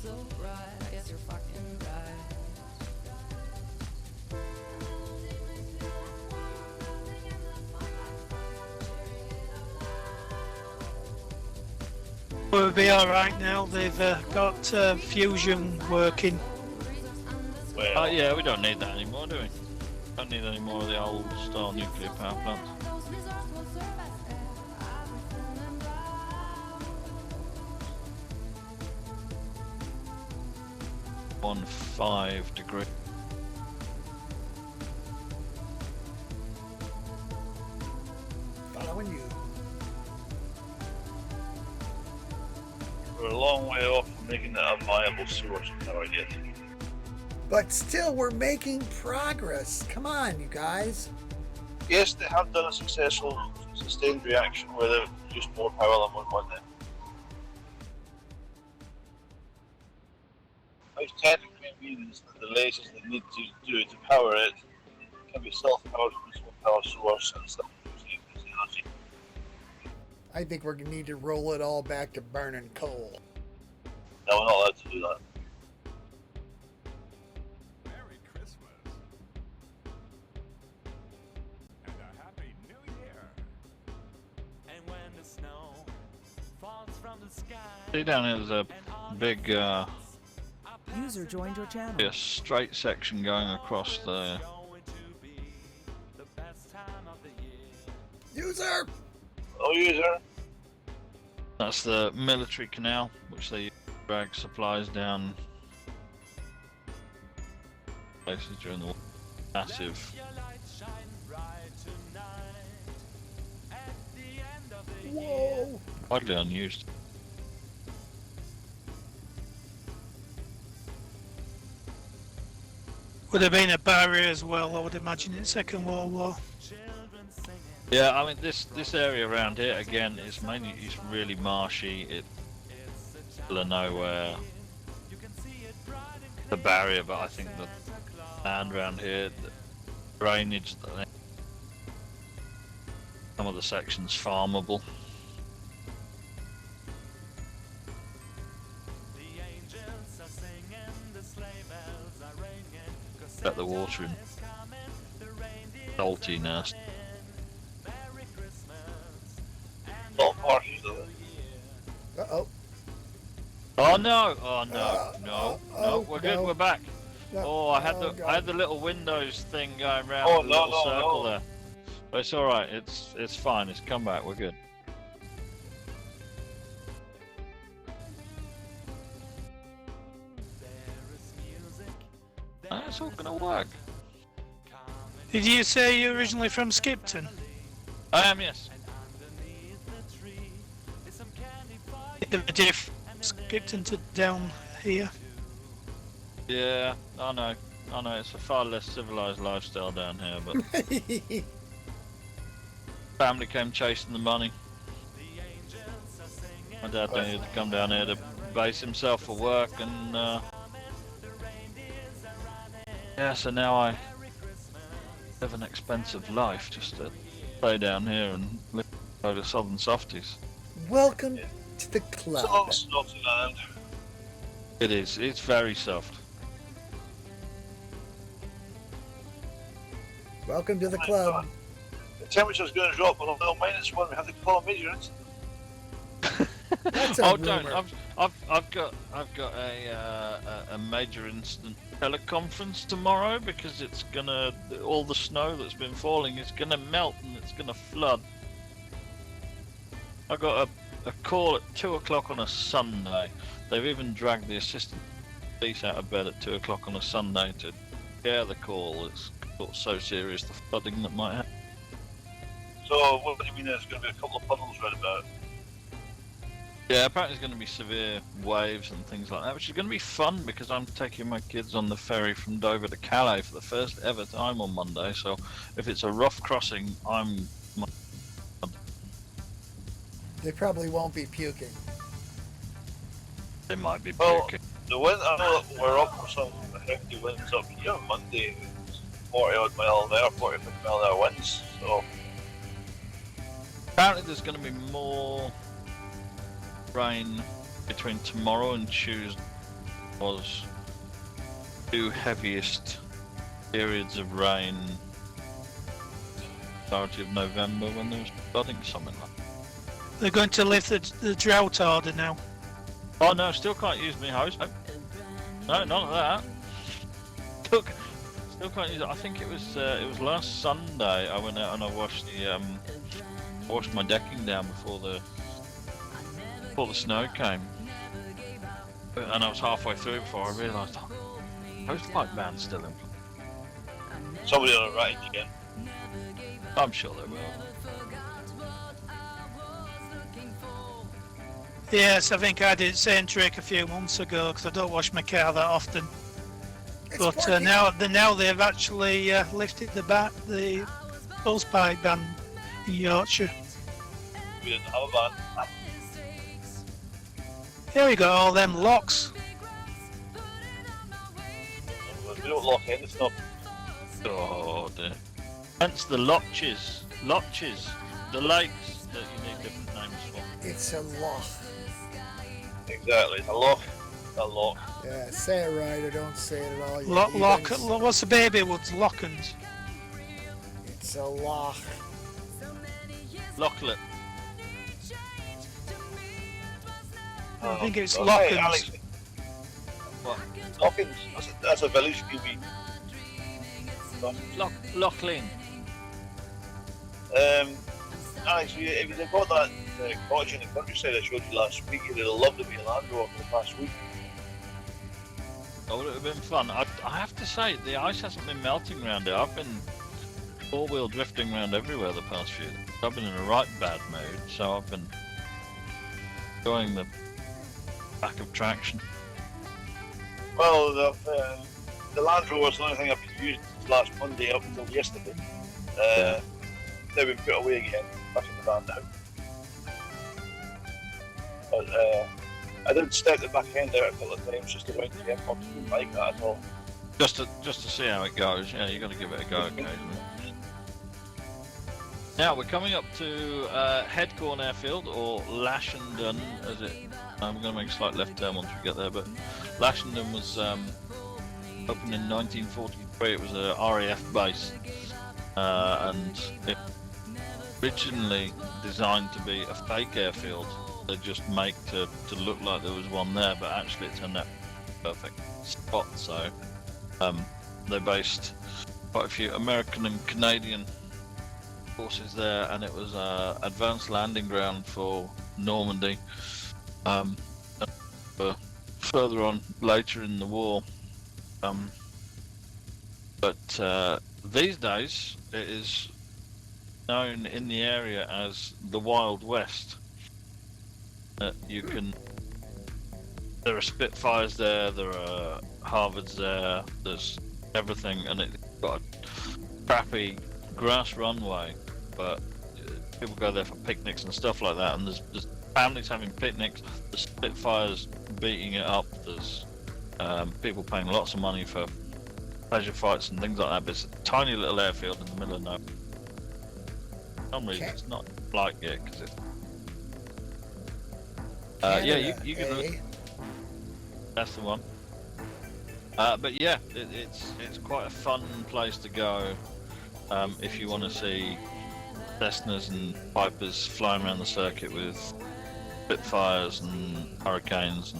We'll be alright now. They've got fusion working. Well, Yeah, we don't need that anymore, do we? Don't need any more of the old style nuclear power plants. On 5 degrees. Following you. we're a long way off from making that a viable source of power yet. But still, we're making progress. Come on, you guys. Yes, they have done a successful sustained reaction where they've produced more power than one then. Which technically means that the lasers they need to do to power it can be self-powered from some power source and stuff using energy. I think we're going to need to roll it all back to burning coal. No, we're not allowed to do that. Merry Christmas. And a Happy New Year. And when the snow falls from the sky. See down here, there's a big User joined your channel. a straight section going across there. User! Oh, user. That's the military canal, which they drag supplies down places during the war. Massive. Whoa! Widely unused. Would have been a barrier as well, I would imagine, in Second World War. Yeah, I mean this area around here again is really marshy. It's middle of nowhere. The barrier, but I think the land around here, the drainage, some of the sections farmable. Let the water in. Salty, nasty. Not marshes, though. Uh-oh. Oh no! Oh no! No! We're good. no. We're back. No. Oh, I had God. I had the little Windows thing going round Oh, the no, little no, circle no. there. But it's all right. It's fine. It's come back. We're good. It's all gonna work. Did you say you're originally from Skipton? I am, yes. Bit of a diff. Skipton to down here. Yeah, I know. It's a far less civilized lifestyle down here, but family came chasing the money. My dad needed to come down here to base himself for work, and yeah, so now I live an expensive life just to stay down here and live a load of southern softies. Welcome to the It's a long club. snotty land. It is. It's very soft. Welcome to the club. The temperature's going to drop below -1. We have to call a major incident. That's a Oh, rumor. don't! I've got a major incident teleconference tomorrow because it's gonna all the snow that's been falling is gonna melt and it's gonna flood. I got a call at 2 o'clock on a Sunday. They've even dragged the assistant police out of bed at 2 o'clock on a Sunday to scare the call. It's got so serious, the flooding that might happen. So, what do you mean there's going to be a couple of puddles right about? Yeah, apparently there's going to be severe waves and things like that, which is going to be fun because I'm taking my kids on the ferry from Dover to Calais for the first ever time on Monday. So if it's a rough crossing, They probably won't be puking. they might be Well, puking. the wind, I know that we're up for some hefty winds up here on Monday. It's 40 odd mile an hour, 45 mile an hour winds. So, Apparently there's going to be more rain between tomorrow and Tuesday. Was two heaviest periods of rain majority of November when there was flooding, something like that. They're going to lift the drought order now. Oh no, still can't use my hose. No, none of that. Still can't use it. I think it was last Sunday. I went out and I washed my decking down before the snow came, and I was halfway through before I realised hose pipe ban's still in place. somebody on the right again. I'm sure they will. Yes, I think I did the same trick a few months ago because I don't wash my car that often. It's But working. now they've actually lifted the hose pipe ban in Yorkshire. We didn't have a van. Here we go, all them locks. We don't lock anything up. Oh dear. Hence the lotches, the lakes that you need different names for. It's a loch. Exactly. A loch. A loch. Yeah, say it right or don't say it at all. you Lock. heathens. What's the baby woods? Lockens. It's a loch. Locklet. I think it's Hey, Lockens. Alex, What? Lockins. That's a village QB. Lochlin. Alex, if you'd have got that cottage in the countryside I showed you last week, you'd have loved to be a Land Rover for the past week. That would have been fun. I have to say, the ice hasn't been melting around it. I've been four-wheel drifting around everywhere the past few days. I've been in a right bad mood, so I've been enjoying the lack of traction. Well, the Land Rover's the only thing I've been using since last Monday up until yesterday. They've been put away again, back in the van now. But I did step the back end out a couple of times just to wait to get up. Didn't like that at all. Just to see how it goes. Yeah, you got to give it a go occasionally. Now we're coming up to Headcorn Airfield, or Lashenden, as it. I'm going to make a slight left turn once we get there, but Lashenden was opened in 1943. It was a RAF base, and it originally designed to be a fake airfield. They just make to look like there was one there, but actually it turned out perfect spot. So they based quite a few American and Canadian forces there, and it was advanced landing ground for Normandy. Further on later in the war, but these days it is known in the area as the Wild West. There are Spitfires there, there are Harvards there, there's everything, and it's got a crappy grass runway, but people go there for picnics and stuff like that, and there's families having picnics, there's Spitfires beating it up, there's people paying lots of money for pleasure fights and things like that, but it's a tiny little airfield in the middle of nowhere. For some reason it's not like it, because it's Canada, you can eh? that's the one. But yeah, it's quite a fun place to go if you want to see Cessnas and Pipers flying around the circuit with Spitfires and Hurricanes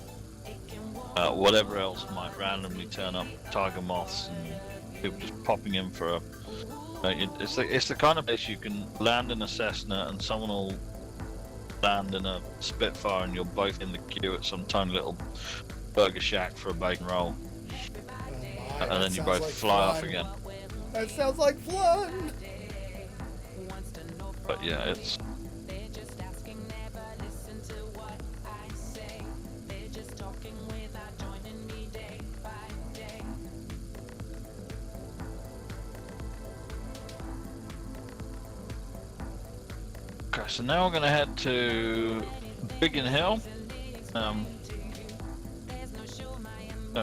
and whatever else might randomly turn up, Tiger Moths and people just popping in for a. It's the kind of place you can land in a Cessna and someone will land in a Spitfire and you're both in the queue at some tiny little burger shack for a bacon roll, Oh my, and then you both like fly off fun. again. That sounds like fun. But yeah, it's okay. So now we're going to head to Biggin Hill. Don't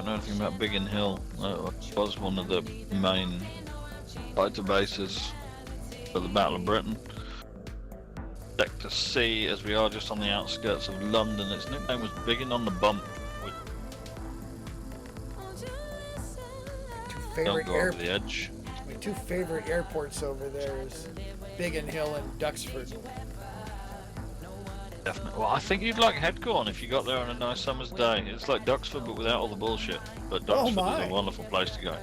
know anything about Biggin Hill. It was one of the main fighter bases for the Battle of Britain. Sector C, as we are just on the outskirts of London. Its nickname was Biggin on the Bump. Don't go over the edge. My two favorite airports over there is Biggin Hill and Duxford. Definitely. Well, I think you'd like Headcorn if you got there on a nice summer's day. It's like Duxford, but without all the bullshit. But Duxford my. is a wonderful place to go.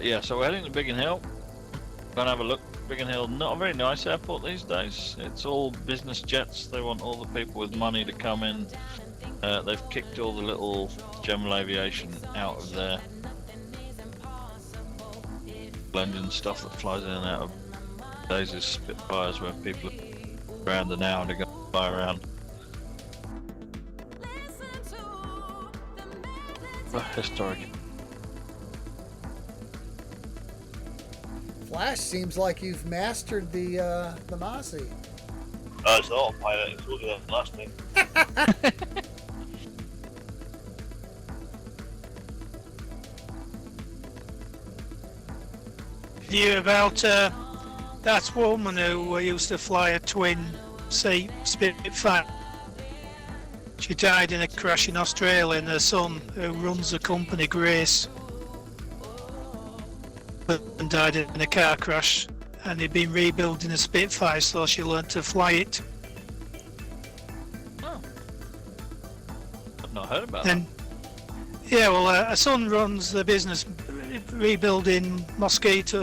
Yeah, so we're heading to Biggin Hill. Gonna have a look. Biggin Hill, not a very nice airport these days. It's all business jets. They want all the people with money to come in. They've kicked all the little general aviation out of there. Engine stuff that flies in and out of days is Spitfires, where people are around an hour to go fly around. Historic. Flash, seems like you've mastered the Mossy. It's the autopilot, it's what we did last time. View about that That's a woman who used to fly a twin seat Spitfire. She died in a crash in Australia, and her son, who runs the company, Grace, and died in a car crash. And he'd been rebuilding a Spitfire, so she learned to fly it. Oh. I've not heard about Then, yeah, well, her son runs the business rebuilding Mustangs,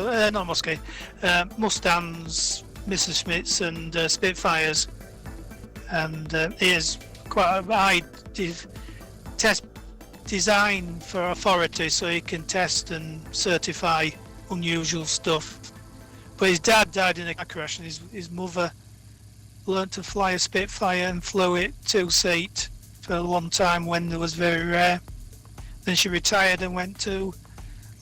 Messerschmitts, and Spitfires, and he has quite a high test design for authority, so he can test and certify unusual stuff. But his dad died in a car crash, and his mother learned to fly a Spitfire and flew it two-seat for a long time when it was very rare. Then she retired and went to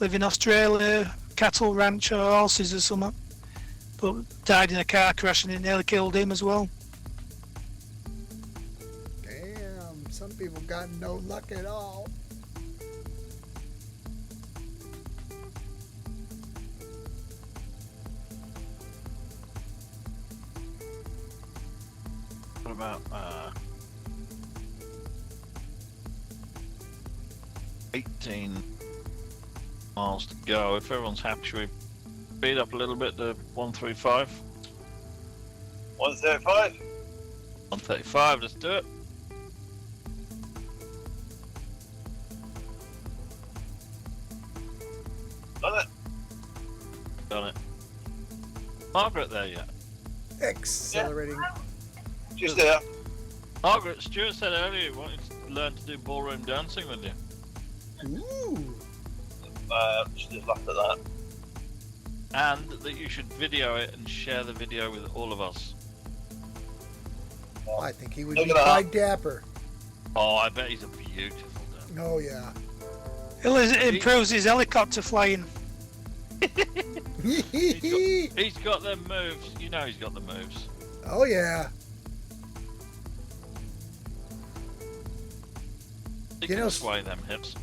live in Australia, cattle ranch or horses or something. But died in a car crash, and it nearly killed him as well. Damn, some people got no luck at all. What about 18 miles to go? If everyone's happy, should we speed up a little bit to 135? 135. 135, let's do it. Done it. Done it. Margaret there yet? Accelerating. Just there. Margaret, Stuart said earlier he wanted to learn to do ballroom dancing with you. Ooh. She just laughed at that. And that you should video it and share the video with all of us. I think he would Look be at that. quite dapper. Oh, I bet he's a beautiful dancer. Oh, yeah. It improves his helicopter flying. He's got them moves. You know he's got the moves. Oh, yeah. He You can know- sway them hips.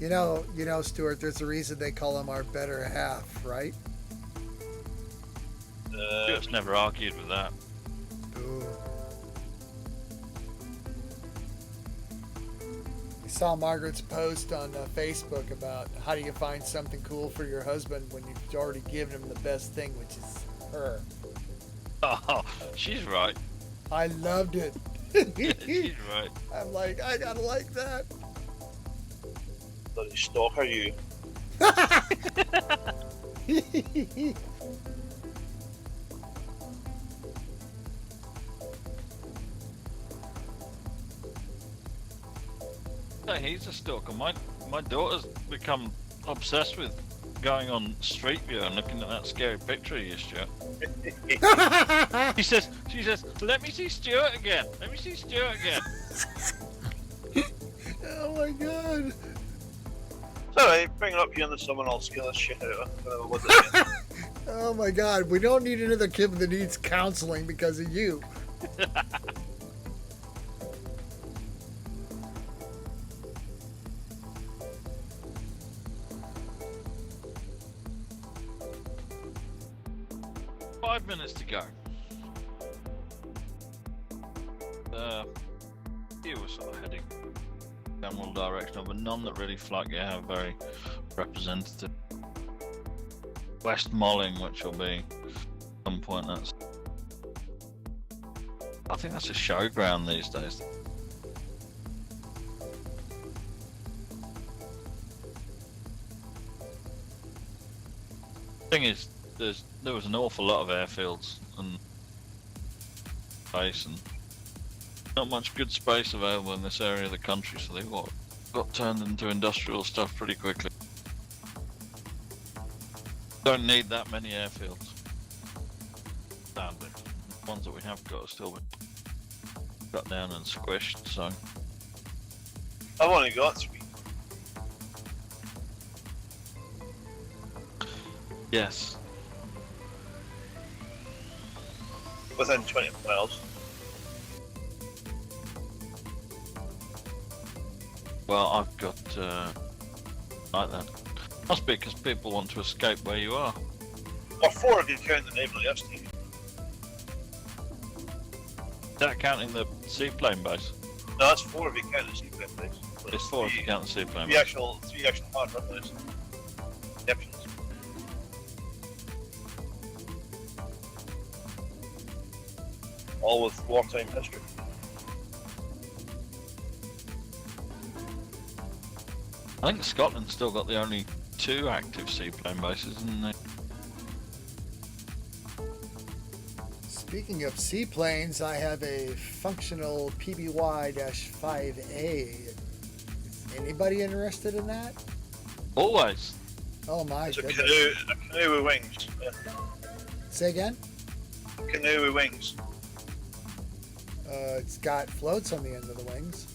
You know, Stuart, there's a reason they call him our better half, right? Stuart's never argued with that. Ooh. I saw Margaret's post on Facebook about how do you find something cool for your husband when you've already given him the best thing, which is her. Oh, she's right. I loved it. She's right. I'm like, I gotta like that. Bloody stalker, you. Yeah, he's a stalker. My daughter's become obsessed with going on Street View and looking at that scary picture of you, Stuart. She says, let me see Stuart again. Let me see Stuart again. Oh my god. It's alright, bring it up here and someone else scare the shit out of it. Whatever was it? Oh my god, we don't need another kid that needs counseling because of you. Five minutes to go. You were sort of heading general direction, but none that really flag you have very representative. West Molling, which will be at some point. I think that's a showground these days. Thing is, there was an awful lot of airfields and space, and not much good space available in this area of the country, so they got turned into industrial stuff pretty quickly. Don't need that many airfields. Sadly, the ones that we have got are still been cut down and squished, so. I've only got 3. Yes. Within 20 miles. Well, I've got like that. Must be because people want to escape where you are. Or 4 if you count the naval airstation. Is that counting the seaplane base? No, that's 4 if you count the seaplane base. But It's 4 if you count the seaplane three base. actual hard runways. Exceptions. All with wartime history. I think Scotland's still got the only 2 active seaplane bases, isn't they? Speaking of seaplanes, I have a functional PBY-5A. Is anybody interested in that? Always. Oh my It's a goodness. canoe with wings. Yeah. Say again? Canoe with wings. It's got floats on the end of the wings.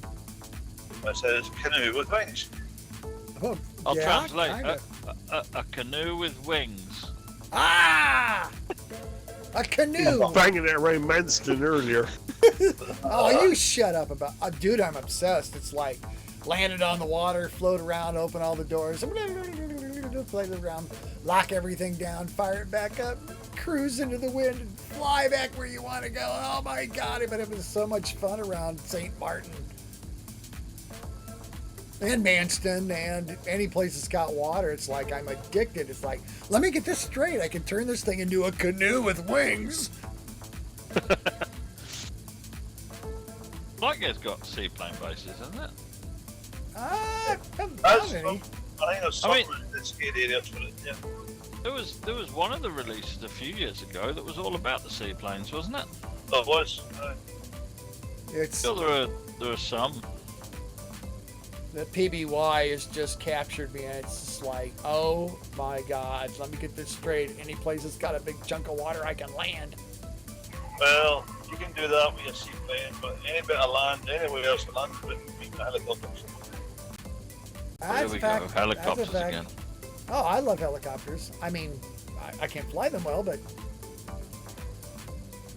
I said it's a canoe with wings. Oh, I'll yeah, translate. kinda. A canoe with wings. Ah! A canoe! Banging it around Manston earlier. Oh, you shut up about... dude, I'm obsessed. It's like landed on the water, float around, open all the doors, play around, lock everything down, fire it back up, cruise into the wind, and fly back where you want to go. Oh my God, I've been having so much fun around St. Martin. And Manston, and any place that's got water. It's like I'm addicted. It's like, let me get this straight. I can turn this thing into a canoe with wings. Like it's got seaplane bases, isn't it? I haven't That's found any. I think there's I mean- somewhere in the skate areas for it, yeah. There was one of the releases a few years ago that was all about the seaplanes, wasn't it? That was. It's Still, there are some. the PBY has just captured me, and it's just like, oh my God, let me get this straight. Any place that's got a big chunk of water, I can land. Well, you can do that with your seaplane, but any bit of land, anywhere else to land with, we can helicopters. There That's we a go. fact. Helicopters That's a fact. again. Oh, I love helicopters. I mean, I can't fly them well, but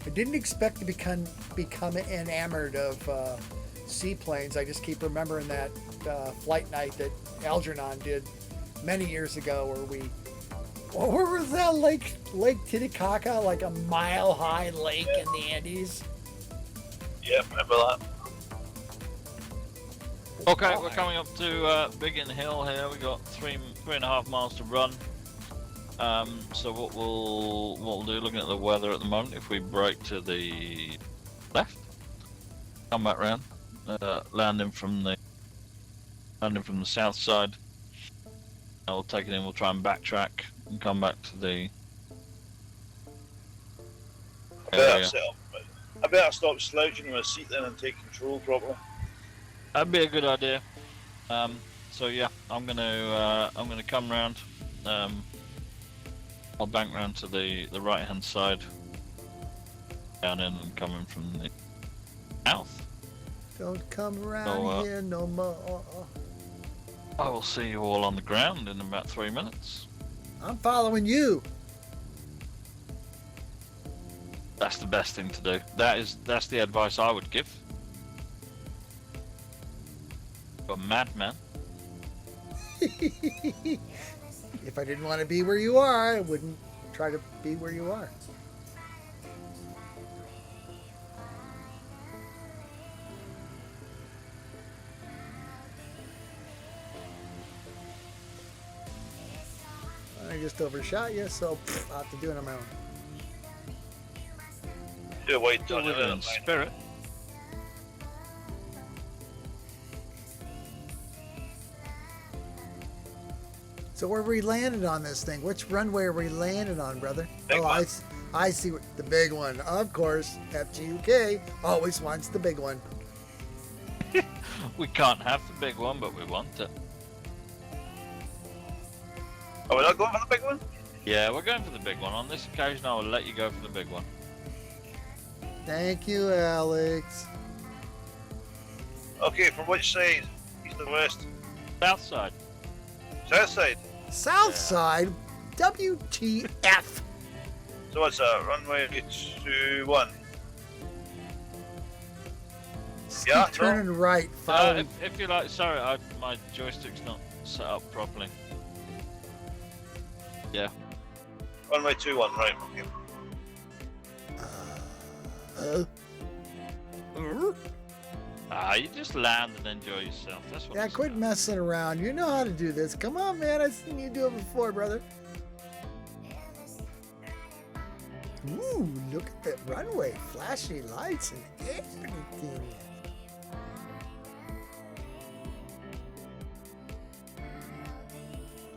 I didn't expect to become enamored of seaplanes. I just keep remembering that FlightNight that Algernon did many years ago, where where was that Lake Titicaca, like a mile-high lake in the Andes? Yeah, remember that. Okay, we're coming up to Biggin Hill here. We got 3.5 miles to run. So what we'll do, looking at the weather at the moment, if we break to the left, come back round, landing from the south side. We'll take it in. We'll try and backtrack and come back to the area. I better stop slouching in my seat then and take control properly. That'd be a good idea. So yeah, I'm gonna come round. I'll bank round to the right hand side, down in and coming from the south. Don't come around So, here no more. I will see you all on the ground in about 3 minutes. I'm following you. That's the best thing to do. That's the advice I would give. You're a madman. If I didn't want to be where you are, I wouldn't try to be where you are. I just overshot you, so I'll have to do it on my own. Do a white Still done with it in spirit. So where are we landed on this thing? Which runway are we landed on, brother? Big one. I see the big one. Of course, FGUK always wants the big one. We can't have the big one, but we want it. Are we not going for the big one? Yeah, we're going for the big one. On this occasion, I will let you go for the big one. Thank you, Alex. Okay, from which side? East or west? South side. South side. South side, WTF. So what's that? Runway 21. Just Yeah, keep turning right. Follow. If you like, sorry, my joystick's not set up properly. Yeah. Runway 21, right? Okay. You just land and enjoy yourself. That's what. Yeah, it's quit about. messing around. You know how to do this. Come on, man. I've seen you do it before, brother. Ooh, look at that runway. Flashy lights and everything.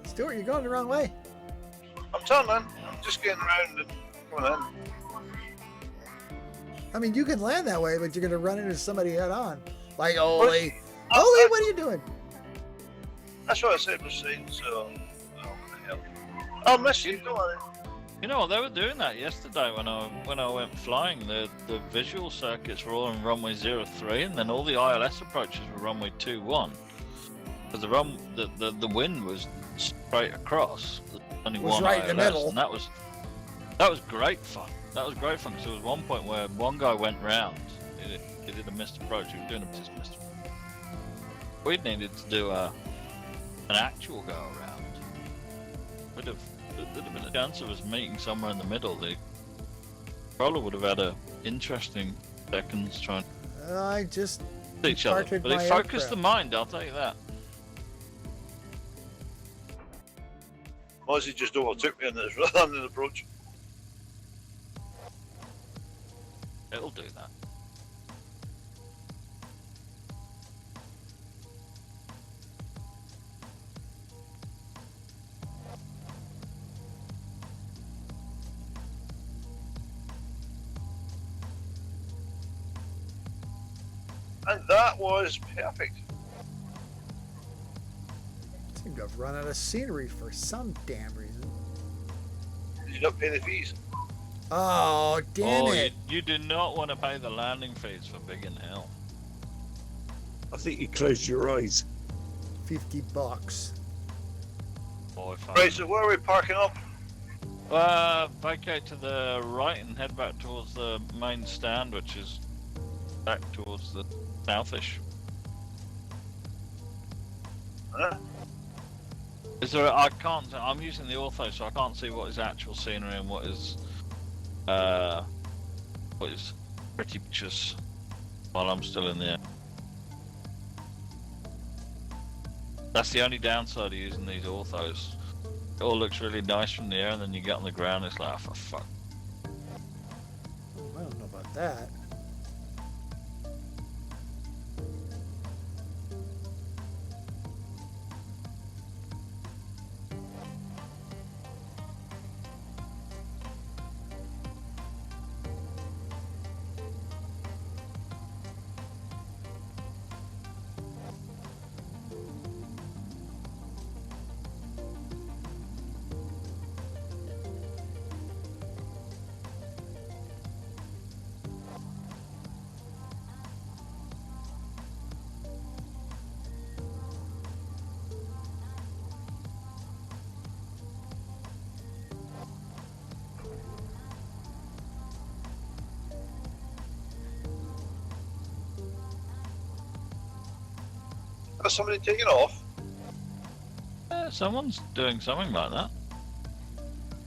Stuart, you're going the wrong way. I'm turning. I'm just getting around and coming in. I mean, you can land that way, but you're going to run into somebody head on. Like, Oli. Oli, what are you doing? That's what I said was saying, so. Oh, what the hell. I'll miss you, don't worry. You know, they were doing that yesterday when I went flying. The visual circuits were all on runway 03, and then all the ILS approaches were runway 21. Because the wind was straight across. Only Was one right ILS, in the middle. and that was great fun. That was great fun because there was one point where one guy went round. He did a missed approach. He was doing a missed approach. We needed to do an actual go around. There'd have been a chance of us meeting somewhere in the middle. The controller would have had a interesting seconds trying to I just see each other. departed But it my focused aircraft. the mind, I'll tell you that. Mozzie just overtook me on this random approach. It'll do that. And that was perfect. Seem to have run out of scenery for some damn reason. Did you not pay the fees? Oh, damn Oh, it. you do not want to pay the landing fees for Big and Hill. I think you closed your eyes. $50. Oh, if I Right, so where are we parking up? vacate to the right and head back towards the main stand, which is back towards the southish. Huh? Is there? I can't. I'm using the ortho, so I can't see what is actual scenery and what is pretty pictures while I'm still in the air. That's the only downside of using these orthos. It all looks really nice from the air, and then you get on the ground, it's like, oh, for fuck. I don't know about that. Has somebody taken off? Someone's doing something like that.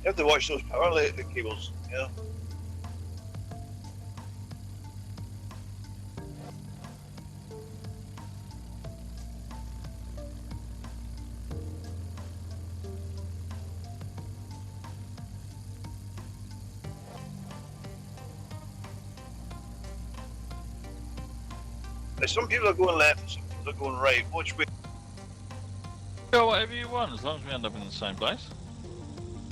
You have to watch those power cables, yeah. Some people are going left and some people are going right. Which way? Go whatever you want, as long as we end up in the same place.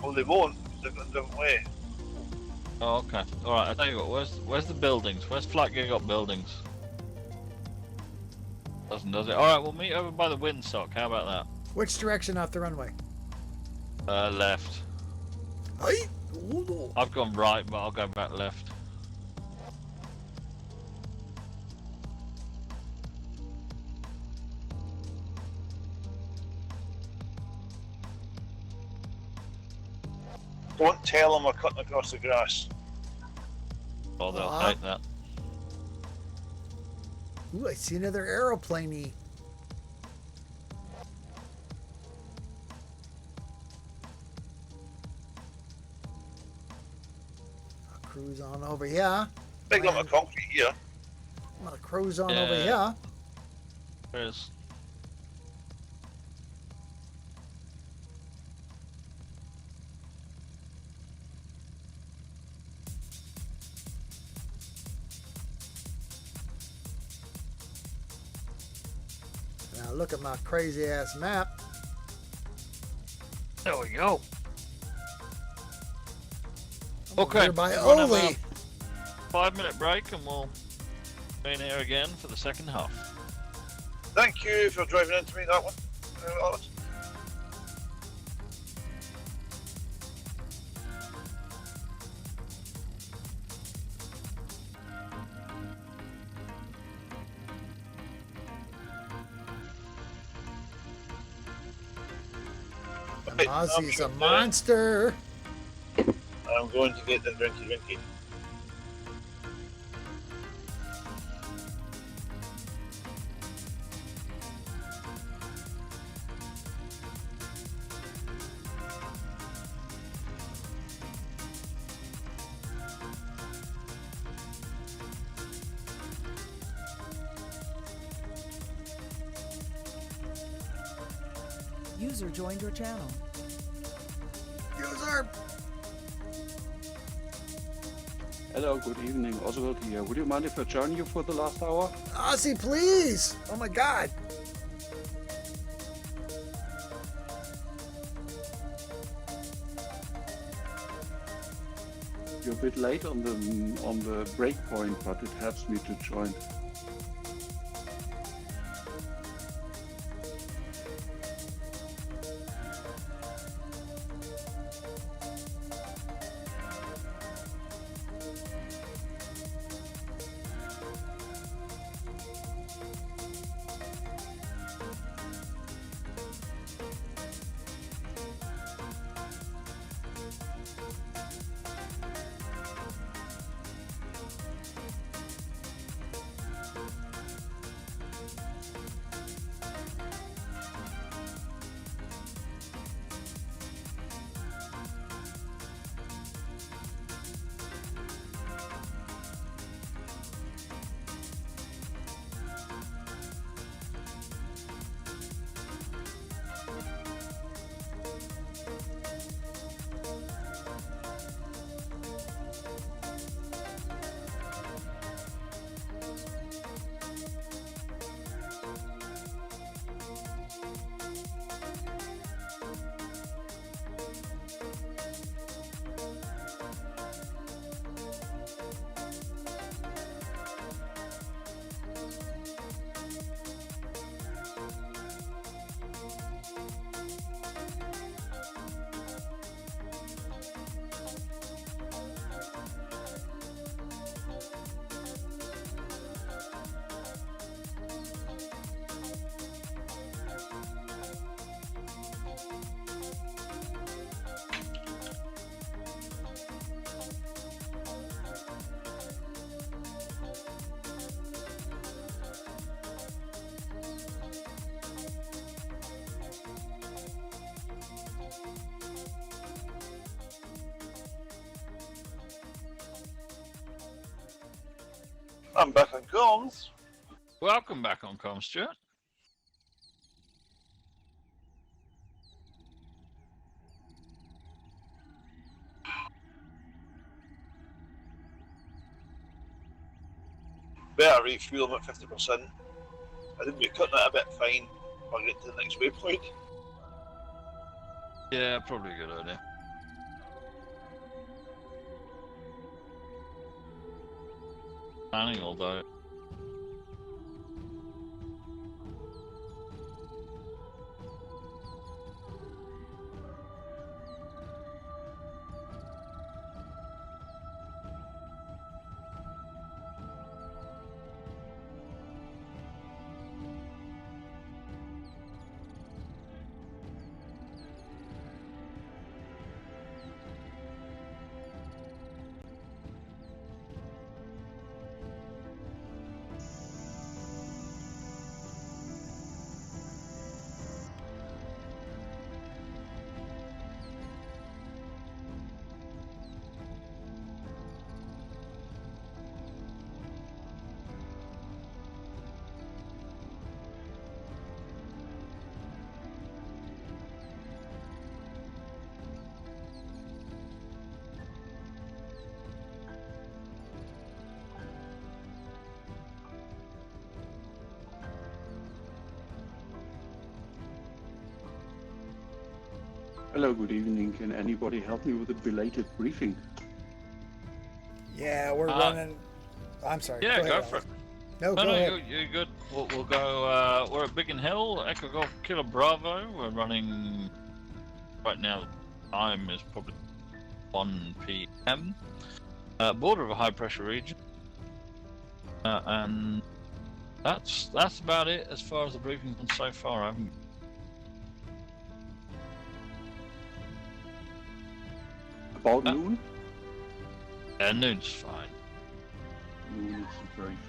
Well, they won't, because they're going a different way. Oh, okay. Alright, I'll tell you what, where's the buildings? Where's FlightGig got buildings? Does it? Alright, we'll meet over by the windsock, how about that? Which direction off the runway? Left. Hey! Ooh. I've gone right, but I'll go back left. Don't tell them we're cutting across the grass. Oh, they'll Uh-huh. hate that. Ooh, I see another aeroplane-y. cruise on over here. Big lump of concrete here. I'm gonna cruise on over Yeah. here. There's Now look at my crazy ass map. there we go. I'm over here by Oli. 5-minute break and we'll be in here again for the second half. Thank you for driving into me that one. Alex. Right, Ozzy's a I'm monster. I'm going to get the drinky. User joined your channel. User. Hello, good evening. Oswald here. Would you mind if I join you for the last hour? Ozzy, please. Oh my God. You're a bit late on the break point, but it helps me to join. I'm back on comms. Welcome back on Com, Stuart. Better refuel them at 50%. I think we're cutting it a bit fine when I get to the next waypoint. Yeah, probably a good idea. Planning, although. Hello, good evening. Can anybody help me with a belated briefing? Yeah, we're running. I'm sorry. Yeah, go go ahead, for it. Alex. No, No, go no, ahead. you're good. We'll go. We're at Biggin Hill, Echo Golf Kilo Bravo. We're running right now. Time is probably 1 p.m. Border of a high pressure region, and that's about it as far as the briefing's gone so far. I haven't. About noon? Yeah, noon's fine. Noon is very fine.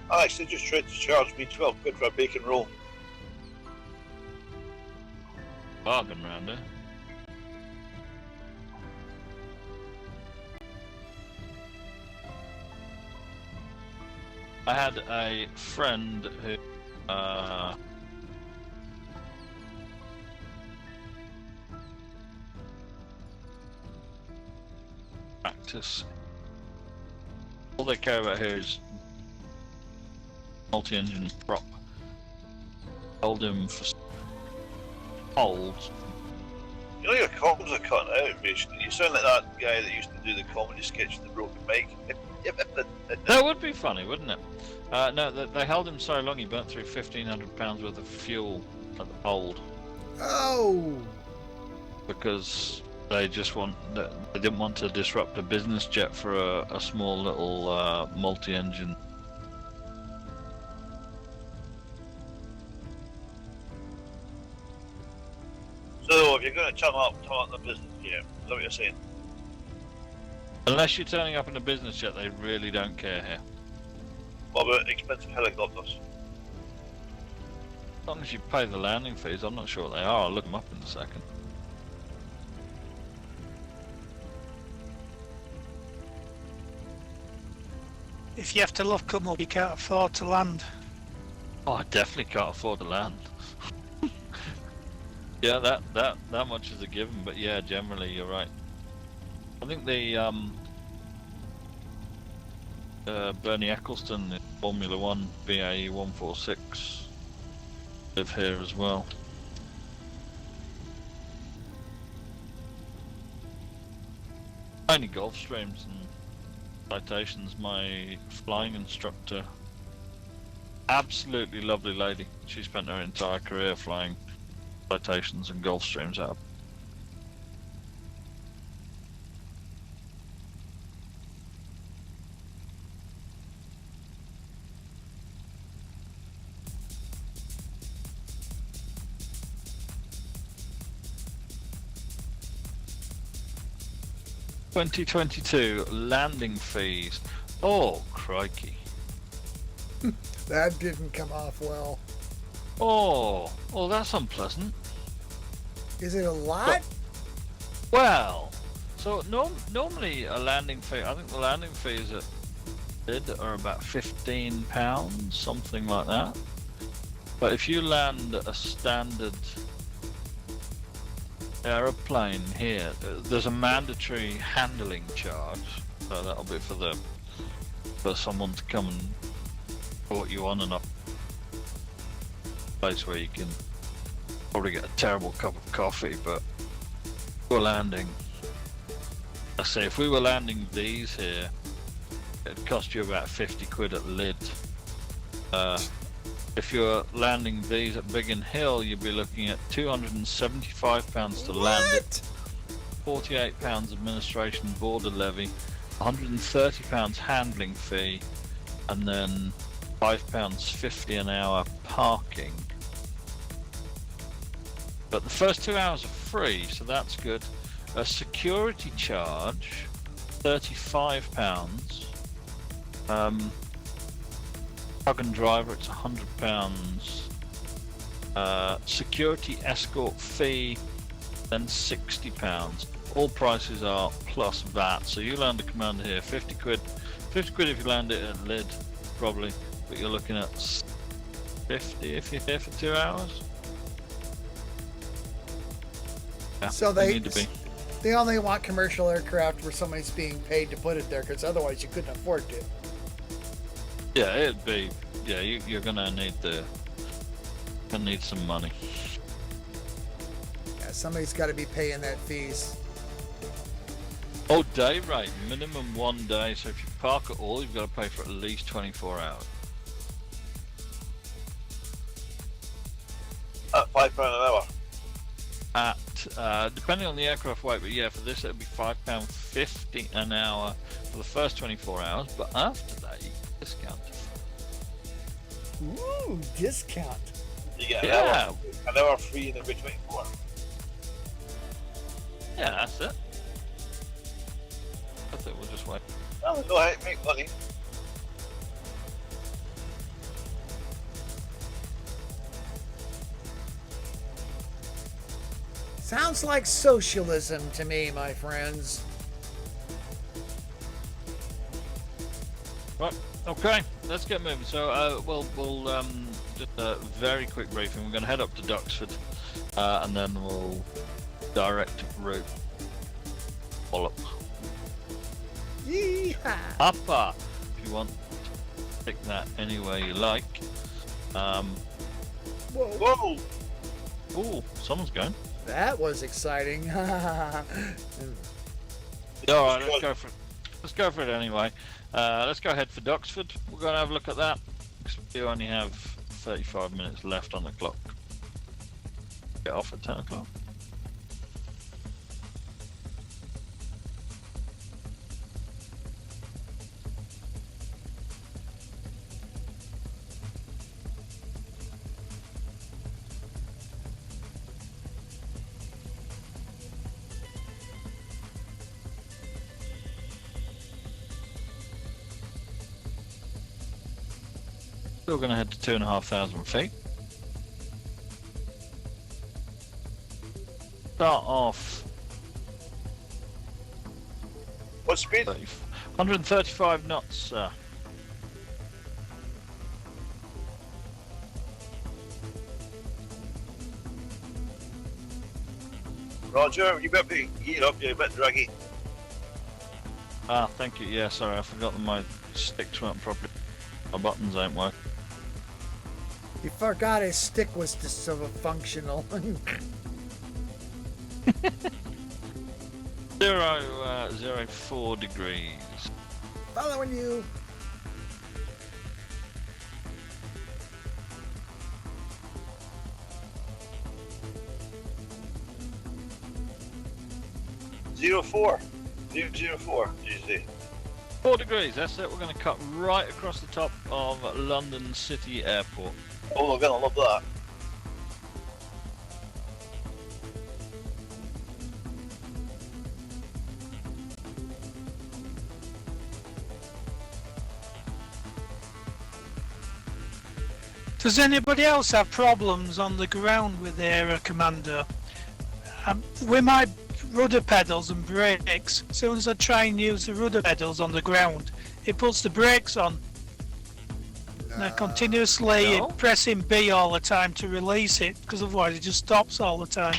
Alex, they just tried to charge me 12 quid for a bacon roll. Bargain round here. I had a friend who practice. All they care about here is multi-engine prop. Told him for holds. You know your comms are cutting out, basically. You sound like that guy that used to do the comedy sketch, The Broken Mic. That would be funny, wouldn't it? No, they held him so long he burnt through £1,500 worth of fuel at the hold Oh, because they didn't want to disrupt a business jet for a small little multi-engine. So if you're going to turn up in the business, yeah, is that what you're saying? Unless you're turning up in a business jet, they really don't care here. What about expensive helicopters? As long as you pay the landing fees, I'm not sure what they are. I'll look them up in a second. If you have to look them up, you can't afford to land. Oh, I definitely can't afford to land. Yeah, that much is a given, but yeah, generally you're right. I think the Bernie Eccleston in Formula 1 BAE 146 live here as well. Only Gulfstreams and citations. My flying instructor, absolutely lovely lady. She spent her entire career flying citations and Gulfstreams out. $2022 landing fees. Oh, crikey. that didn't come off well. Oh, that's unpleasant. Is it a lot? Well, so normally a landing fee, I think the landing fees at bid are about £15, something like that. But if you land a standard aeroplane here, there's a mandatory handling charge. So that'll be for someone to come and put you on and up. Place where you can probably get a terrible cup of coffee, but we're landing. I say if we were landing these here, it'd cost you about 50 quid at lid. If you're landing these at Biggin Hill, you'd be looking at £275 to land it, £48 administration border levy, £130 handling fee, and then £5.50 an hour parking. But the first 2 hours are free, so that's good. A security charge £35. Tug and driver, it's £100. Security escort fee, then £60. All prices are plus VAT. So you land a commander here, 50 quid. 50 quid if you land it at Lid, probably, but you're looking at 50 if you're here for 2 hours. Yeah, So you need to be. they only want commercial aircraft where somebody's being paid to put it there, because otherwise you couldn't afford to. Yeah, it'd be. Yeah, you're gonna need some money. Yeah, somebody's got to be paying that fees. Oh, day rate, minimum 1 day. So if you park at all, you've got to pay for at least 24 hours. At £5 an hour. At depending on the aircraft weight, but yeah, for this it'd be £5.50 an hour for the first 24 hours. But after that, you get discount. Ooh, discount. You get Yeah. an hour free in every 24. Yeah, that's it. I think we'll just wait. Oh, go ahead, make money. Sounds like socialism to me, my friends. Right. Okay. Let's get moving. So we'll just a very quick briefing. We're going to head up to Duxford, and then we'll direct route Wallop. Yeehaw! Upper, if you want, pick that any way you like. Whoa, Whoa! Oh, someone's going. that was exciting. All right, let's go for it. Let's go for it anyway. Let's go ahead for Duxford. We're going to have a look at that. We only have 35 minutes left on the clock. Get off at 10 o'clock. Still going to head to 2,500 feet. Start off What speed? 135 knots, sir. Roger, you better be geared up, you're a bit draggy. Ah, thank you. Yeah, sorry, I forgot that my sticks weren't properly. My buttons ain't working. He forgot his stick was just so functional. 004 degrees. Following you. Zero 04, did you say? 4 degrees, that's it. We're going to cut right across the top of London City Airport. Oh, we're gonna love that. Does anybody else have problems on the ground with their commander? With my rudder pedals and brakes, as soon as I try and use the rudder pedals on the ground, it puts the brakes on. And I continuously no. pressing B all the time to release it, because otherwise it just stops all the time.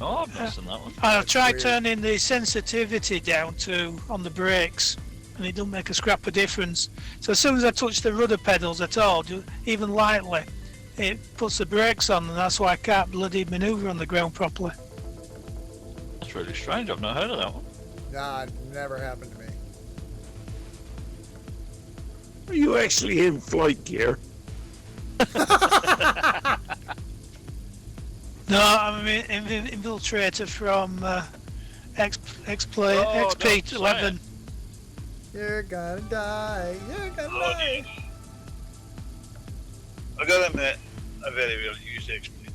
Oh, I've missed on that one. And I've tried weird. turning the sensitivity down to on the brakes, and it don't make a scrap of difference. So as soon as I touch the rudder pedals at all, even lightly, it puts the brakes on, and that's why I can't bloody manoeuvre on the ground properly. That's really strange. I've not heard of that one. Nah, it never happened to me. Are you actually in flight gear? No, I'm an infiltrator from XP11. You're gonna die. You're gonna Oh, die. geez. I gotta admit, I very rarely use X-Plane.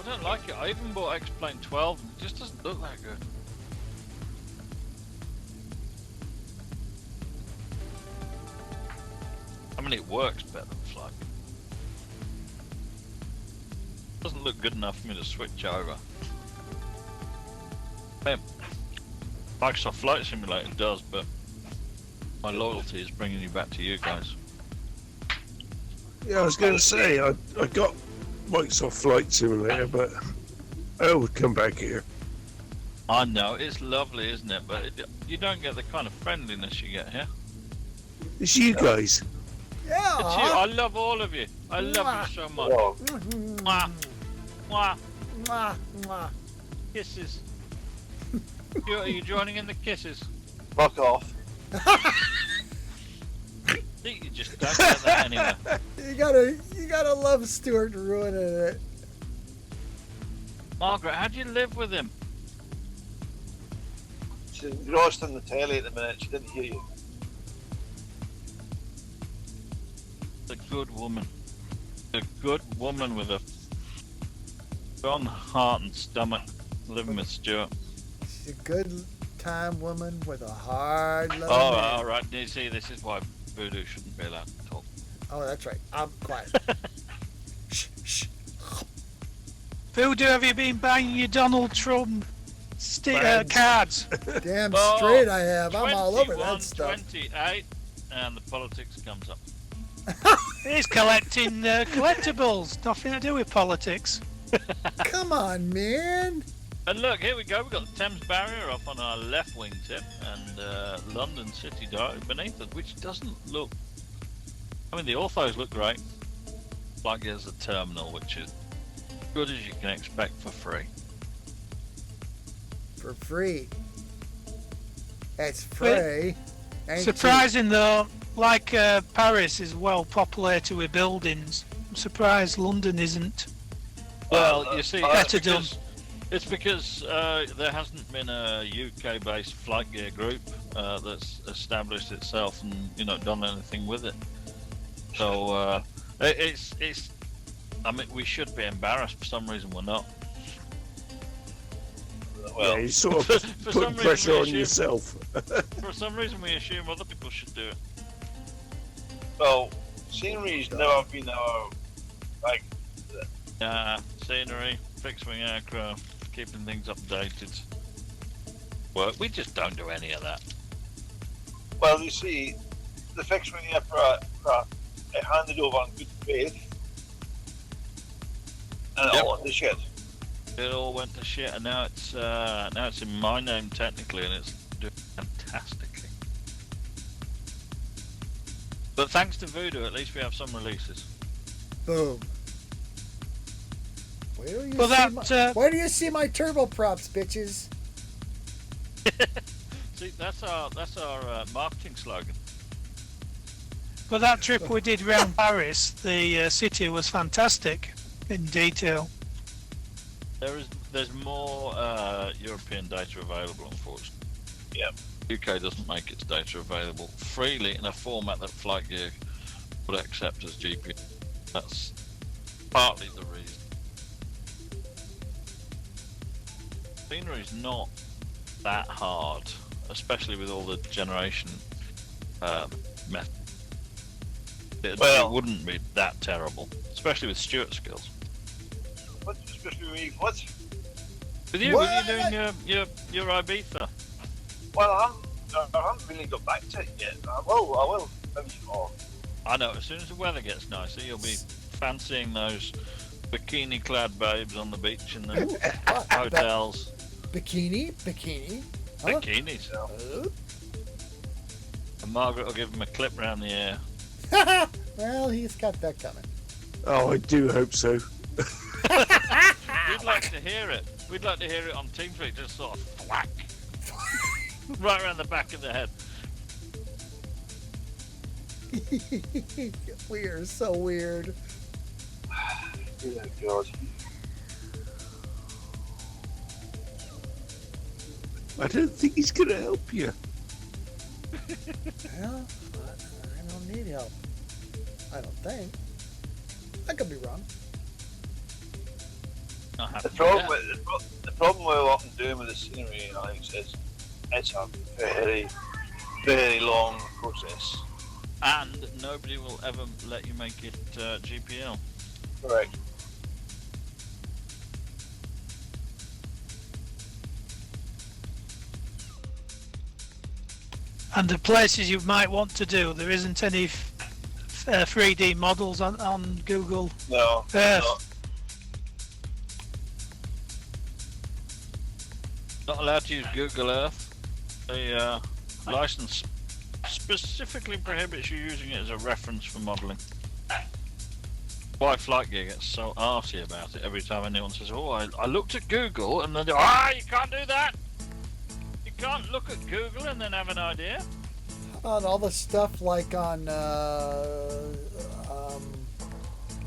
I don't like it. I even bought X-Plane 12 and it just doesn't look that good. mean, it works better than flight. Doesn't look good enough for me to switch over. Microsoft Flight Simulator does, but my loyalty is bringing you back to you guys. Yeah, I was going to say, I got Microsoft Flight Simulator, but I would come back here. I know, it's lovely, isn't it? But you don't get the kind of friendliness you get here. It's you guys. Yeah. It's you. I love all of you. I love you so much. Oh, Mwah. Mwah. Mwah, mwah. Kisses. Are you joining in the kisses? fuck off. You just don't get that anywhere. You gotta love Stuart ruining it. Margaret, how do you live with him? She's engrossed in the telly at the minute. She didn't hear you. A good woman. A good woman with a strong heart and stomach living with Stuart. She's a good time woman with a hard love. Oh, alright. You see, this is why Voodoo shouldn't be allowed to talk. Oh, that's right. I'm quiet. Shh, shh. Voodoo, have you been buying your Donald Trump cards? Damn Oh, straight I have. I'm all over that stuff. 28, and the politics comes up. He's collecting collectibles. Nothing to do with politics. Come on, man. And look, here we go. We've got the Thames Barrier up on our left wing tip, and London City beneath us, which doesn't look. I mean, the orthos look great. Like there's a terminal, which is good as you can expect for free. For free. That's free. Ain't Surprising though, like Paris is well populated with buildings. I'm surprised London isn't. Well, you see, better done. It's because there hasn't been a UK-based flight gear group that's established itself and done anything with it. So it's. I mean, we should be embarrassed. For some reason, we're not. Well, Yeah, you sort of for put some reason pressure we on assume- yourself. For some reason, we assume other people should do it. well, scenery's never been our like. Scenery, fixed-wing aircraft, keeping things updated. Work. We just don't do any of that. Well, you see, the fixed wing aircraft it handed over on good faith, and it all went to shit. It all went to shit, and now it's in my name technically, and it's doing fantastically. But thanks to Voodoo, at least we have some releases. Boom. Where do you, Well, see where do you see my turboprops, bitches? See, that's our marketing slogan. For that trip we did around Paris, the city was fantastic in detail. There's more European data available, unfortunately. Yeah. UK doesn't make its data available freely in a format that Flight Gear would accept as GP. That's partly the reason. Scenery's not that hard, especially with all the generation method. It wouldn't be that terrible, especially with Stuart's skills. What's especially me? What? With you doing your Ibiza. Well, I haven't really got back to it yet. I will. Maybe tomorrow. I know, as soon as the weather gets nicer, you'll be fancying those bikini-clad babes on the beach in the hotels. Bikini? Huh? Bikinis. And Margaret will give him a clip round the ear. Well, he's got that coming. Oh, I do hope so. We'd like to hear it. We'd like to hear it on TeamSpeak, just sort of thwack. Right around the back of the head. We are so weird. Oh God. I don't think he's going to help you. Well, I don't need help. I don't think. I could be wrong. Not happy The with problem that. with the problem we're often doing with the scenery, Alex, is it's a very, very long process. and nobody will ever let you make it GPL. Correct. And the places you might want to do, there isn't any 3D models on Google No. Earth. No. Not allowed to use Google Earth. The license specifically prohibits you using it as a reference for modelling. Why Flight Gear gets so arsey about it every time anyone says, "Oh, I looked at Google," and then they, you can't do that. You can't look at Google and then have an idea. On all the stuff like on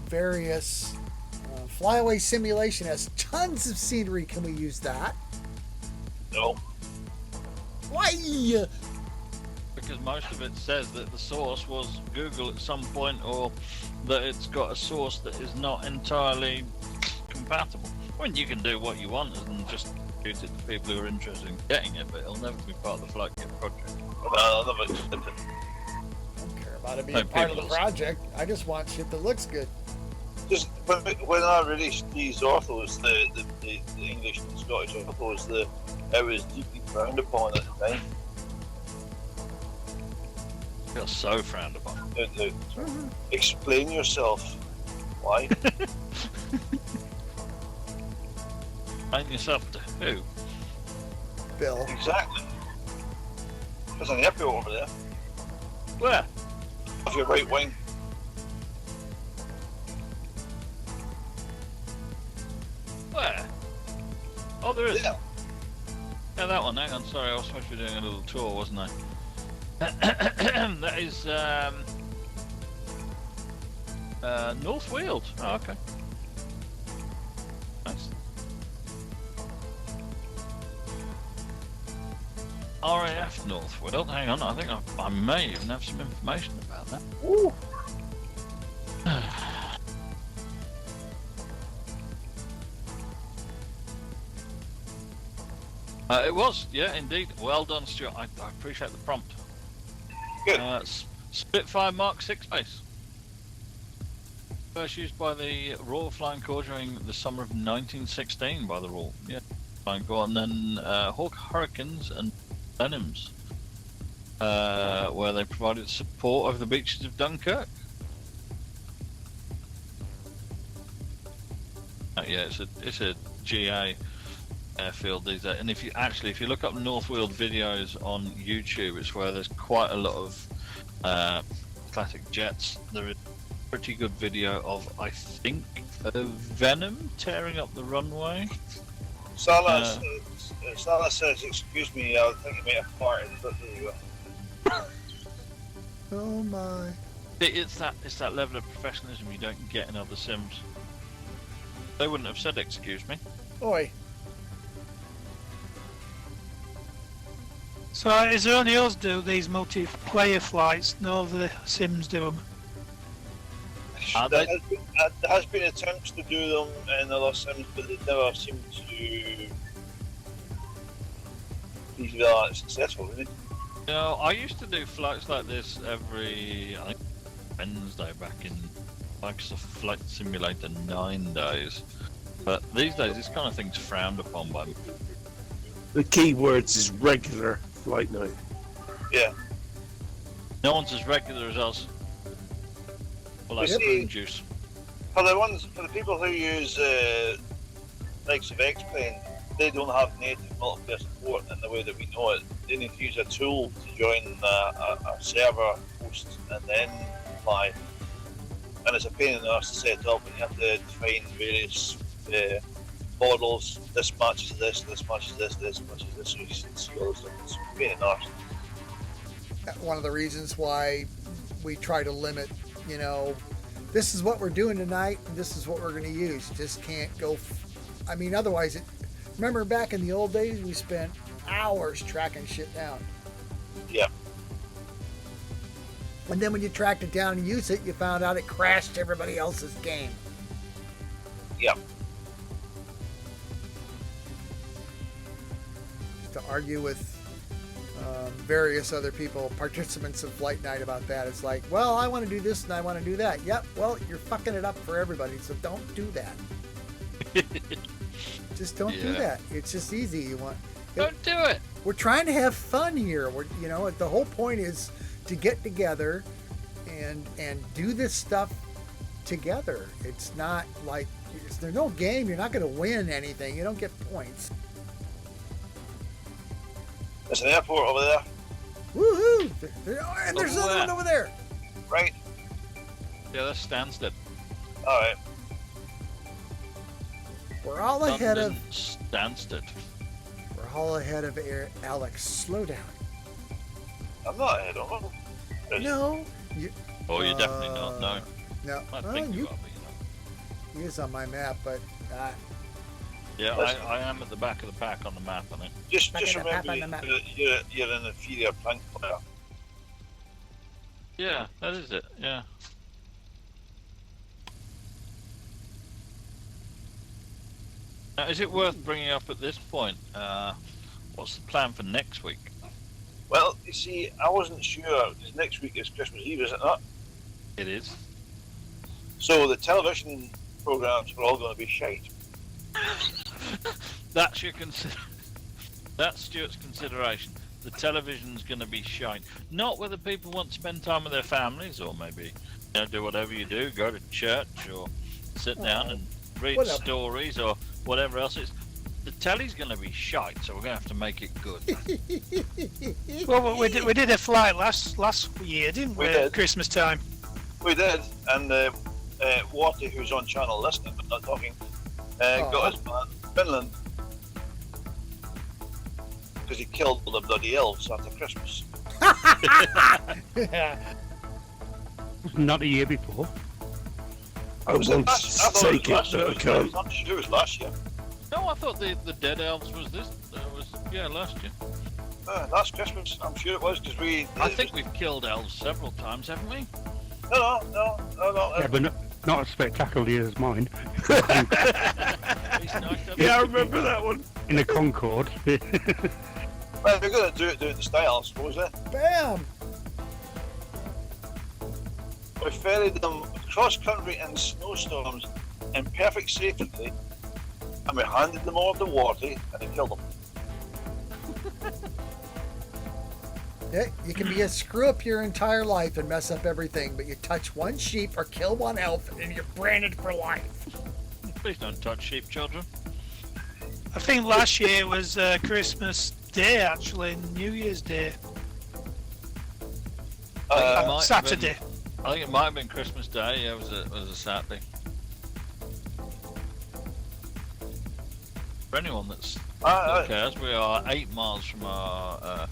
various flyaway simulation has tons of scenery. Can we use that? No. Why? Because most of it says that the source was Google at some point, or that it's got a source that is not entirely compatible. I mean, you can do what you want and just shoot it to people who are interested in getting it, but it'll never be part of the Flight Gear project. Well, none of it. I don't care about it being No, part of the people- project. I just want shit that looks good. Just when I released these orthos, the English and Scottish orthos, it was deeply frowned upon at the time. You're so frowned upon. Explain yourself. Why? Explain yourself to who? Bill. Exactly. There's an airport over there. Where? Off your right wing. Where? Oh, there is. Yeah. Yeah, that one. Hang on, sorry, I was supposed to be doing a little tour, wasn't I? That is North Weald. Oh, okay. Nice. RAF North Weald. Hang on, I think I may even have some information about that. Ooh. It was, yeah, indeed. Well done, Stuart. I appreciate the prompt. Good. Spitfire Mark 6 base. First used by the Royal Flying Corps during the summer of 1916 by the Royal Flying Corps, and then Hawk Hurricanes and Venoms, where they provided support over the beaches of Dunkirk. Yeah, it's a GA airfield these days, and if you look up North Weald videos on YouTube, it's where there's quite a lot of classic jets. There is a pretty good video of, I think, a Venom tearing up the runway. Salah says, "Excuse me, I think you may have farted." But there you go. Oh my. It's that level of professionalism you don't get in other sims. They wouldn't have said "excuse me." Oi. So is there only us do these multiplayer flights? No other sims do them. There has been attempts to do them in other sims, but they never seem to be that successful, really. You know, I used to do flights like this every, I think, Wednesday back in Microsoft Flight Simulator 9 days. But these days, this kind of thing's frowned upon by me. The key words is regular flight night. Yeah. No one's as regular as us. Well, like Yep. prune juice. For the people who use likes of X-Plane, they don't have native multiplayer support in the way that we know it. They need to use a tool to join a server host and then fly. And it's a pain in the arse to set up, and you have to define various models. This matches this matches this matches this. So you see all this stuff. It's a pain in the arse. One of the reasons why we try to limit, this is what we're doing tonight, and this is what we're going to use. Just can't go. I mean, otherwise, remember back in the old days, we spent hours tracking shit down. Yeah. And then when you tracked it down and used it, you found out it crashed everybody else's game. Yeah. To argue with various other people, participants of Flight Night, about that. It's like, well, I want to do this and I want to do that. Yep, well, you're fucking it up for everybody, so don't do that. Just don't do that. It's just easy. Don't do it. We're trying to have fun here. The whole point is to get together and do this stuff together. It's not like there's no game. You're not going to win anything. You don't get points. There's an airport over there. Woohoo! And there's another one over there. Right. Yeah, that's Stansted. All right. We're all ahead of Stansted. We're all ahead of Alex. Slow down. I'm not ahead of him. No. You're definitely not. No. No. I Well, think you are, but he is on my map, but yeah, I am at the back of the pack on the map, I think. Just Back on the remember, map. you're an inferior plank player. Yeah, that is it. Yeah. Now, is it worth bringing up at this point? What's the plan for next week? Well, you see, I wasn't sure, because next week is Christmas Eve, is it not? It is. So the television programs are all going to be shite. That's That's Stuart's consideration. The television's going to be shite. Not whether people want to spend time with their families, or maybe do whatever you do, go to church or sit down and read stories or whatever else. The telly's going to be shite, so we're going to have to make it good. Well, we did a flight last year, didn't we? We did. At Christmas time. We did, and Watty, who's on channel listening but not talking, got his man Finland because he killed all the bloody elves after Christmas. Not the year before. I want to take it, but I can't. I'm sure it was last year. No, I thought the Dead Elves was last year. Last Christmas, I'm sure it was, because I think we've killed elves several times, haven't we? No. Yeah, but not as spectacularly as mine. Yeah, I remember that one. In a Concorde. Well, we're going to do it the style, I suppose, bam! We ferried them cross country in snowstorms in perfect safety, and we handed them over to Watty, and he killed them. Yeah, you can be a screw up your entire life and mess up everything, but you touch one sheep or kill one elf and you're branded for life. Please don't touch sheep, children. I think last year was Christmas Day, actually, New Year's Day. Saturday. I think it might have been Christmas Day. Yeah, it was a Saturday. For anyone that cares, we are 8 miles from our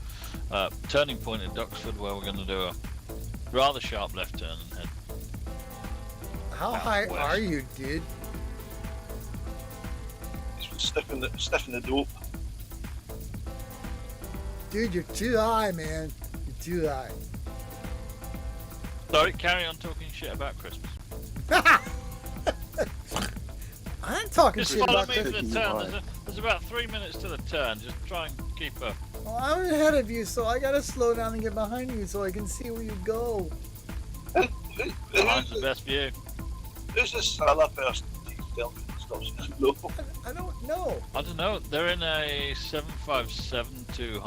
turning point at Duxford, where we're going to do a rather sharp left turn and head. How high are you, dude? Sniffing the dope. Dude, you're too high, man. You're too high. Sorry, carry on talking shit about Christmas. I'm talking Just shit follow about me to Christmas. the turn. There's about 3 minutes to the turn. Just try and keep up. Well, I'm ahead of you, so I gotta slow down and get behind you so I can see where you go. Behind the best view. Who's this Salah person? No. I don't know. I don't know. They're in a 757-200.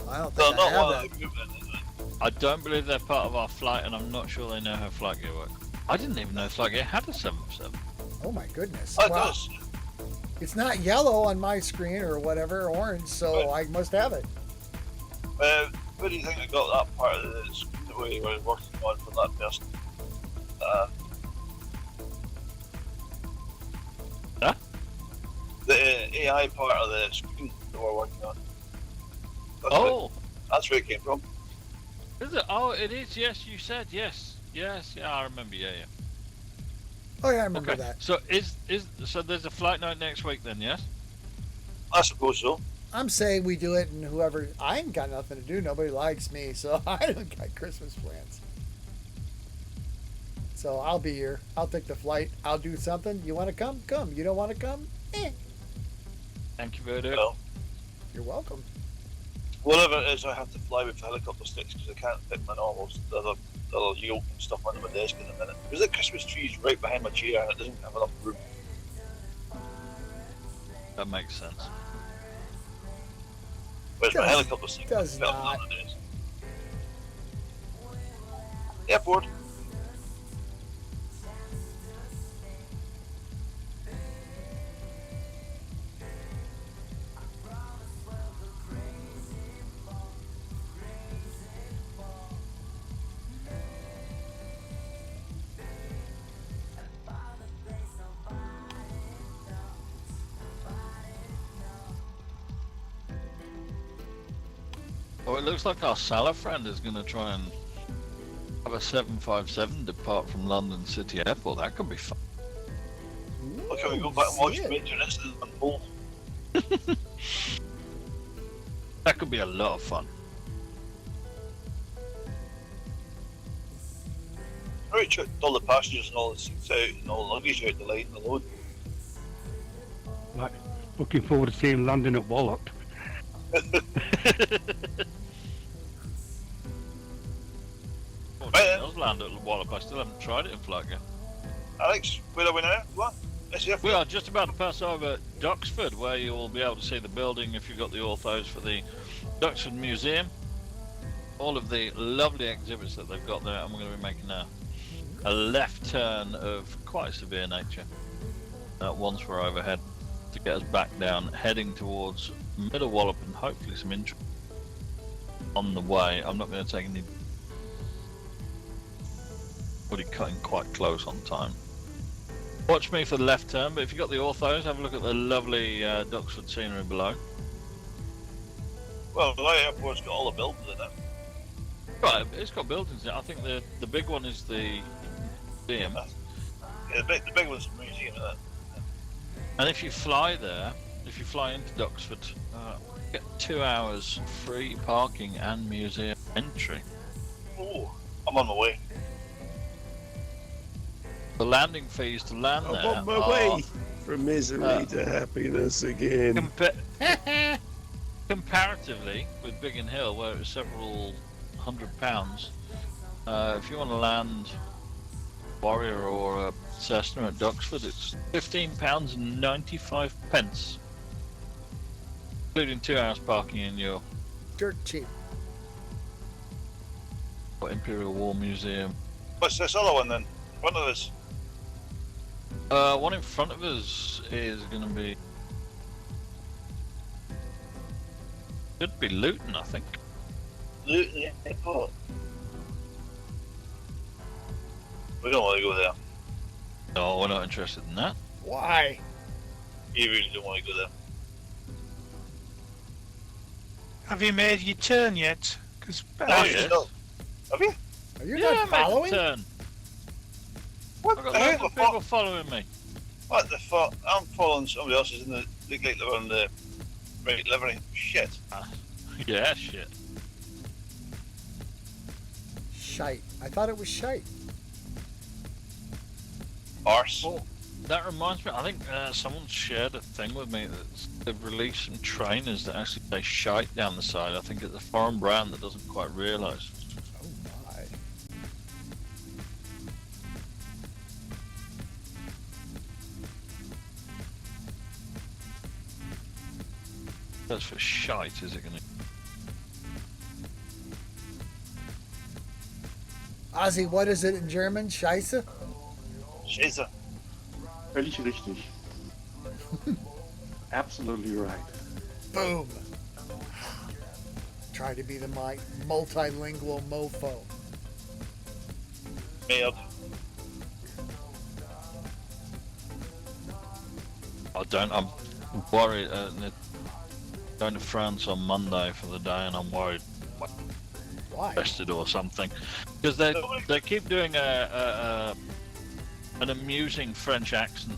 I don't No, think I not have one that. of the group then, is it? I don't believe they're part of our flight, and I'm not sure they know how flight gear works. I didn't even know flight gear had a 757. Oh my goodness. Oh, it Wow. does. It's not yellow on my screen or whatever, orange, so I must have it. Where do you think I got that part of the screen that we were working on for that person? Huh? The AI part of the screen that we're working on. That's where it came from. Is it? Oh, it is. Yes, you said yes. Yes, yeah, I remember. Yeah. Oh yeah, I remember Okay. that. So so there's a flight night next week then? Yes. I suppose so. I'm saying we do it, and whoever, I ain't got nothing to do. Nobody likes me, so I don't got Christmas plans. So I'll be here. I'll take the flight. I'll do something. You want to come? Come. You don't want to come? Thank you, Voodoo. Well, You're welcome. Whatever it is, I have to fly with helicopter sticks because I can't fit my normal the other yoke and stuff under my desk in a minute. Because the Christmas tree is right behind my chair and it doesn't have enough room. That makes sense. Whereas my helicopter sticks does fit on not. the desk. Airport. Oh, it looks like our Salah friend is going to try and have a 757 depart from London City Airport. That could be fun. Look how we go back and watch see it. Major Incident unfold. That could be a lot of fun. Right, checked all the passengers and all the seats out and all the luggage out the line and the load. Like, looking forward to seeing London at Wallop. It does land at Wallop. I still haven't tried it in flight yet. Alex, where are we now? What? We are just about to pass over Duxford, where you will be able to see the building if you've got the orthos for the Duxford Museum. All of the lovely exhibits that they've got there, and we're going to be making a left turn of quite severe nature once we're overhead to get us back down, heading towards Middle Wallop and hopefully some interest on the way. I'm not going to take any. Already cutting quite close on time. Watch me for the left turn, but if you've got the orthos, have a look at the lovely Duxford scenery below. Well, the airport's got all the buildings in it. Right, it's got buildings in it. I think the big one is the museum. Yeah, the big one's the museum, isn't it? And if you fly there, if you fly into Duxford, you get 2 hours free parking and museum entry. Oh, I'm on my way. The landing fees to land I'm there on my are way from misery to happiness again. comparatively with Biggin Hill, where it's several £100. If you want to land Warrior or a Cessna at Duxford, it's £15.95, including 2 hours parking in your Dirt cheap. Imperial War Museum. What's this other one then? In front of us? One in front of us is going to be. Should be Luton, I think. Luton Airport. We don't want to go there. No, we're not interested in that. Why? You really don't want to go there. Have you made your turn yet? Because yes. Have you? Are you Yeah, not make a following? turn. What I've the got loads hell? of people following me. What the fuck? I'm following somebody else's in the look like they're on the right livery. Shit. Yeah, shit. Shite. I thought it was shite. Arse. Oh, that reminds me, I think someone shared a thing with me that they've released some trainers that actually say shite down the side. I think it's a foreign brand that doesn't quite realise. Oh my. That's for shite, is it going to? Ozzy, what is it in German? Scheiße? Scheiße. Völlig richtig. Absolutely right. Boom. Try to be the multilingual mofo. Mailed. I'm worried. Going to France on Monday for the day, and I'm worried Why? arrested or something, because they keep doing an amusing French accent.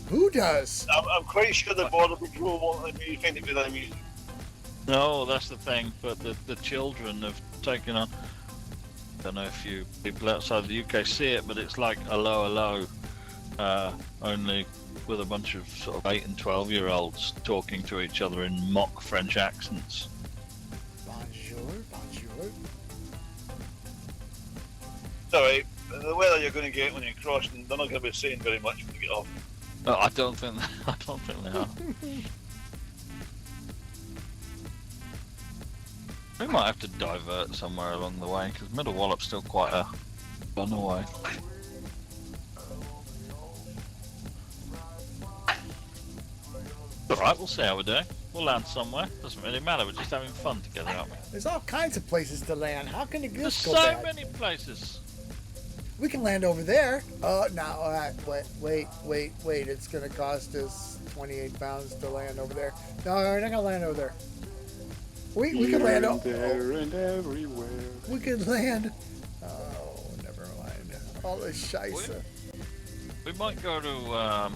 Who does? I'm quite sure the border patrol won't let me find it with that music. No, that's the thing. But the children have taken on. I don't know if you people outside the UK see it, but it's like hello, hello, only with a bunch of sort of 8 and 12-year-olds talking to each other in mock French accents. Bonjour, bonjour. It's alright. The weather you're going to get when you're crossing, they're not going to be saying very much when you get off. I don't think they are. We might have to divert somewhere along the way because Middle Wallop's still quite a run away. Alright, we'll see how we do. We'll land somewhere. Doesn't really matter, we're just having fun together, aren't we? There's all kinds of places to land. How can the There's goose go so bad? many places. We can land over there. No, wait. It's going to cost us 28 pounds to land over there. No, we're not going to land over there. We can land over there and everywhere. We could land. Oh, never mind. All this scheisse. We might go to,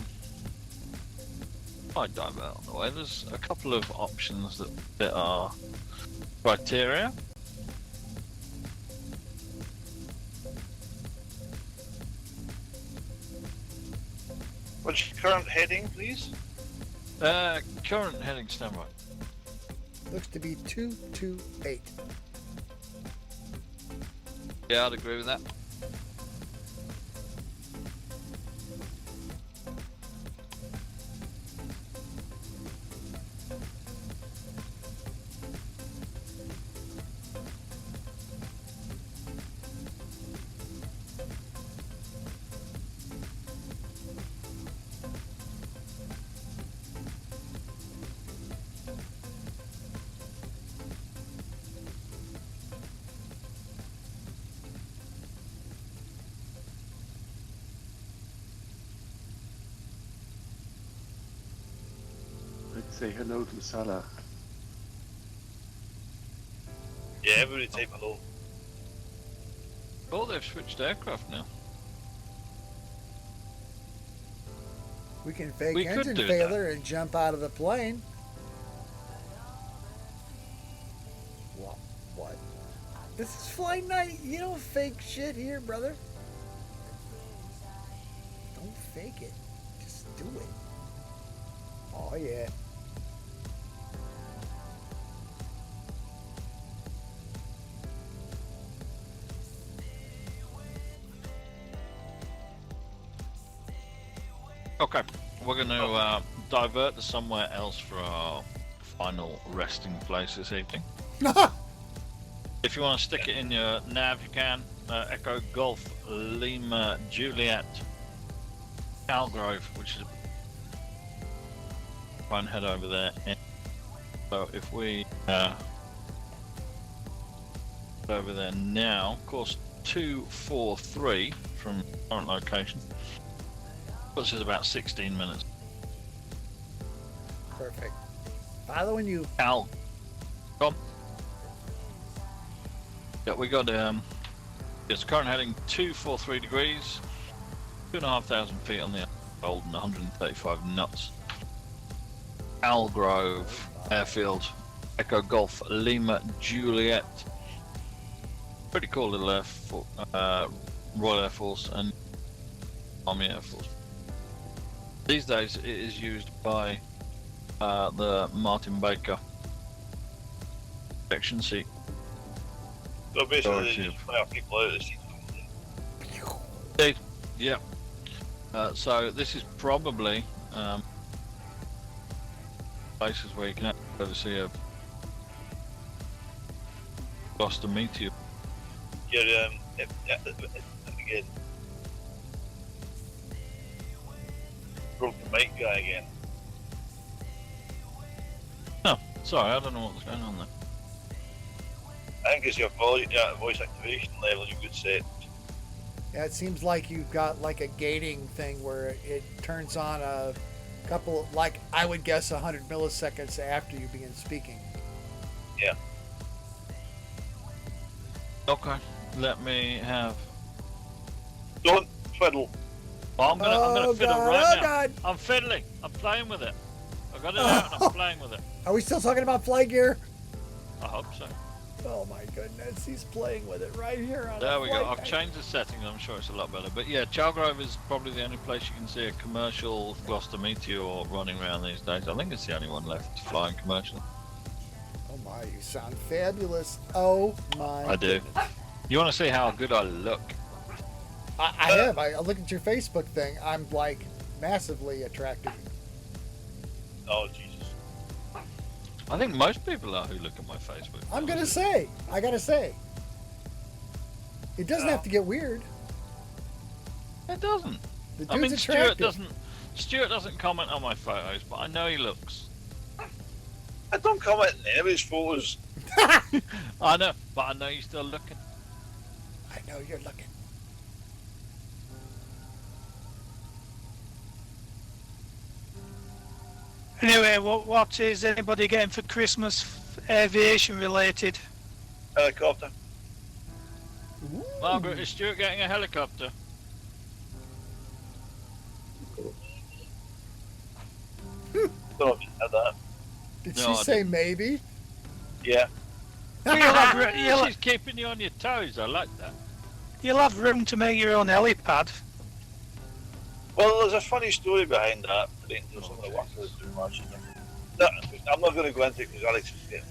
might divert on the way. There's a couple of options that are criteria. What's your current heading, please? Current heading standby. Looks to be 228. Yeah, I'd agree with that. Let's say hello to Salah. Yeah, everybody type hello. Oh, they've switched aircraft now. We can fake We could engine do failure and jump out of the plane. What? This is FlightNight. You don't fake shit here, brother. Don't fake it. Just do it. Oh, yeah. Okay, we're going to divert to somewhere else for our final resting place this evening. If you want to stick it in your nav, you can. Echo Golf Lima Juliet Calgrove, which is try and head over there. So if we over there now, course 243 from current location. Puts us about 16 minutes. Perfect. Following you. Al, come. Yeah, we got it's current heading 243 degrees, 2,500 feet on the old and 135 knots. Algrove Airfield, Echo Golf Lima Juliet. Pretty cool little Royal Air Force and Army Air Force. These days it is used by the Martin Baker section seat. So basically, they Sorry, just fire people out of the seat. Indeed. Yeah. So this is probably places where you can actually see a Gloucester meteor. You're, again. Broke the mic guy again. Oh, sorry, I don't know what was going on there. I think it's your voice activation level you could set. Yeah, it seems like you've got like a gating thing where it turns on a couple, like I would guess 100 milliseconds after you begin speaking. Yeah. Okay, let me have. Don't fiddle. Oh, I'm gonna fiddle God, right now. God. I'm fiddling. I'm playing with it. I got it out and I'm playing with it. Are we still talking about flight gear? I hope so. Oh my goodness, he's playing with it right here on There the we go. I've FlightNight. changed the settings. I'm sure it's a lot better. But yeah, Chalgrove is probably the only place you can see a commercial Gloucester Meteor running around these days. I think it's the only one left flying commercially. Oh my, you sound fabulous. Oh my. I do. goodness. You want to see how good I look? I have. I look at your Facebook thing. I'm like massively attracted. Oh Jesus. I think most people are who look at my Facebook. I'm gonna say. I gotta say. It doesn't have to get weird. It doesn't. The dude's I mean, attractive. Stuart doesn't comment on my photos, but I know he looks. I don't comment on anybody's photos. I know, but I know you're still looking. I know you're looking. Anyway, what is anybody getting for Christmas aviation related? Helicopter. Margaret, is Stuart getting a helicopter? Don't know if you had that. Did No, she I say maybe? Yeah. Well, She's keeping you on your toes. I like that. you'll have room to make your own helipad. Well, there's a funny story behind that. There's some of the work I was doing last year. No, I'm not going to go into it because Alex is getting.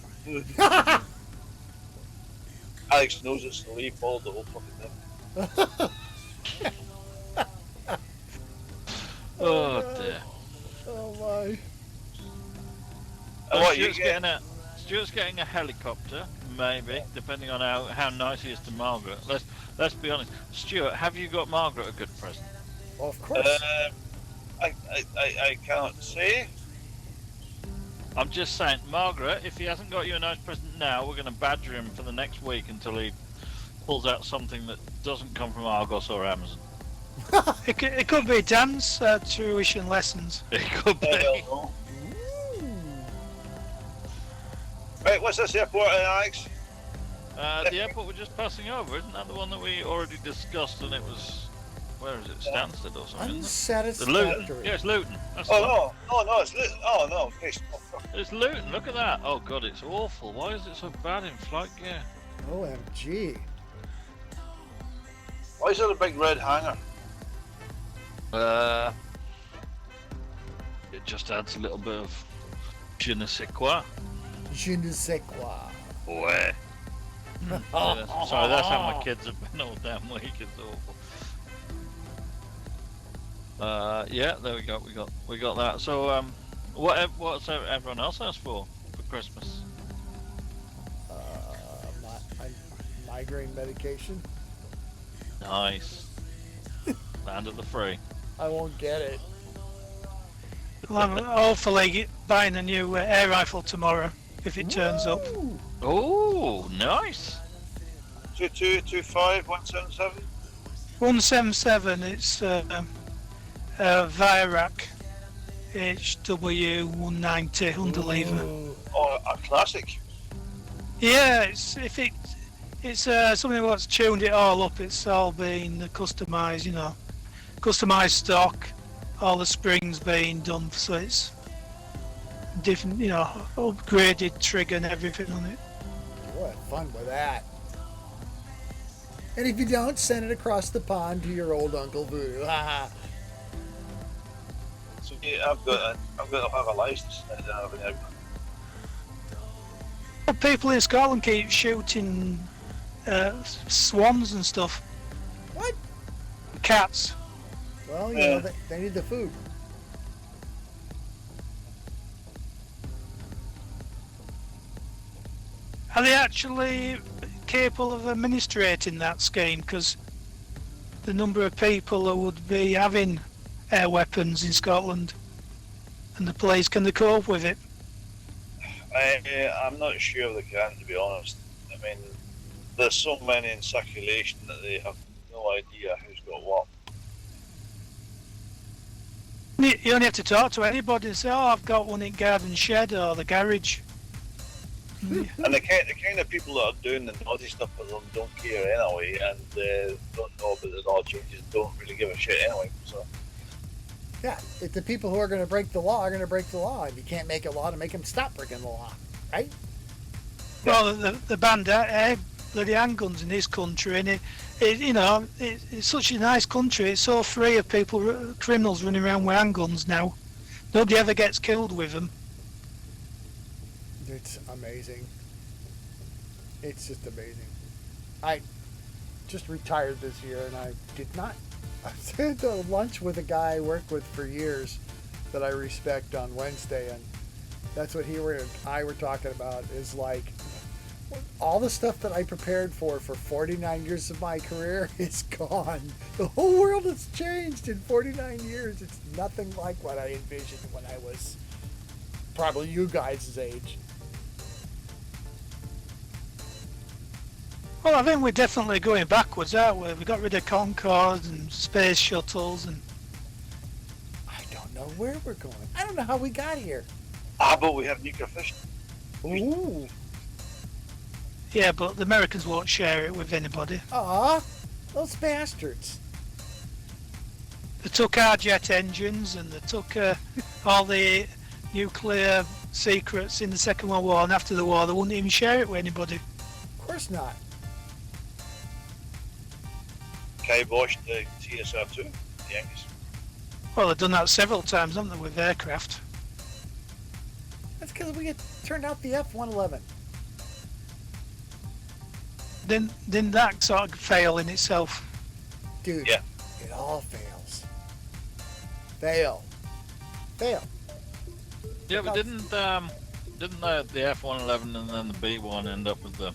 Alex knows it's the leaf ball, the whole fucking thing. Oh dear. Oh my. And Well, what you get? Stuart's getting a helicopter, maybe, depending on how nice he is to Margaret. Let's be honest. Stuart, have you got Margaret a good present? Well, of course. I can't say. I'm just saying, Margaret, if he hasn't got you a nice present now, we're going to badger him for the next week until he pulls out something that doesn't come from Argos or Amazon. It could be dance tuition lessons. It could I be. don't know. Right, what's this airport, Alex? The airport we're just passing over, isn't that the one that we already discussed? And it was, where is it, Stansted or something? Isn't it? The Luton. Unsatisfactory. Yeah, it's Luton. That's the one. No, it's Luton. Oh no, okay. It's Luton. Look at that. Oh god, it's awful. Why is it so bad in flight gear? OMG. Why is there a big red hanger? It just adds a little bit of je ne sais quoi. Je ne sais quoi. Ouais. Sorry, that's how my kids have been all damn week. It's awful. Yeah, there we go. We got that. So, what's everyone else asked for Christmas? Migraine medication. Nice. Land of the free. I won't get it. Well, I'm hopefully buying a new air rifle tomorrow if it turns up. Ooh. Oh, nice. 2225 177. 177. It's Virac HW190 underlever. Ooh. Oh, a classic. Yeah, it's something that's tuned it all up. It's all been customized, customized stock. All the springs being done, so it's different, upgraded trigger and everything on it. You'll have fun with that. And if you don't, send it across the pond to your old Uncle Voodoo. Ha So yeah, I've got to have a license. People in Scotland keep shooting swans and stuff. What? Cats. Well, you Yeah. know, they need the food. Are they actually capable of administrating that scheme? Because the number of people who would be having air weapons in Scotland, and the police, can they cope with it? I'm not sure they can, to be honest. I mean, there's so many in circulation that they have no idea who's got what. You only have to talk to anybody and say, "Oh, I've got one in garden shed or the garage." And the kind of people that are doing the naughty stuff for them don't care anyway, and don't know about the law changes, don't really give a shit anyway. So Yeah, if the people who are going to break the law are going to break the law, and you can't make a law to make them stop breaking the law, right? Well, the banned bloody handguns in this country, and it's such a nice country. It's so free of people, criminals running around with handguns now. Nobody ever gets killed with them. It's amazing. It's just amazing. I just retired this year, and I did not. I had to lunch with a guy I worked with for years that I respect on Wednesday, and that's what he and I were talking about, is like all the stuff that I prepared for 49 years of my career is gone. The whole world has changed in 49 years. It's nothing like what I envisioned when I was probably you guys' age. Well, I think we're definitely going backwards, aren't we? We got rid of Concorde and space shuttles, and I don't know where we're going. I don't know how we got here. But we have nuclear fission. Ooh. yeah, but the Americans won't share it with anybody. Aw, those bastards. They took our jet engines, and they took all the nuclear secrets in the Second World War, and after the war they wouldn't even share it with anybody. Of course not. Kiboshed the TSR-2, the Yankees. Well, they've done that several times, haven't they, with aircraft? That's because we had turned out the F-111. Didn't that sort of fail in itself? Dude, Yeah. it all fails. Fail. Yeah, but didn't the F-111 and then the B-1 end up with the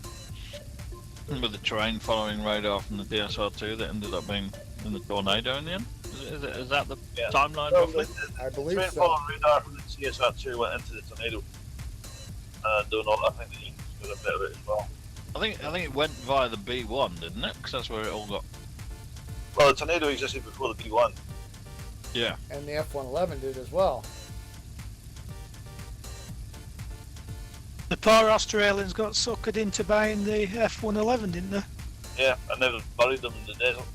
train following radar from the DSR-2 that ended up being in the tornado in the end? Is that the timeline roughly? I believe Train so. following radar from the TSR-2 went into the tornado. Doing all that. I think the Yankees got a bit of it as well. I think it went via the B-1, didn't it? Because that's where it all got. Well, the tornado existed before the B-1. Yeah. And the F-111 did as well. The poor Australians got suckered into buying the F-111, didn't they? Yeah, I never buried them in the desert.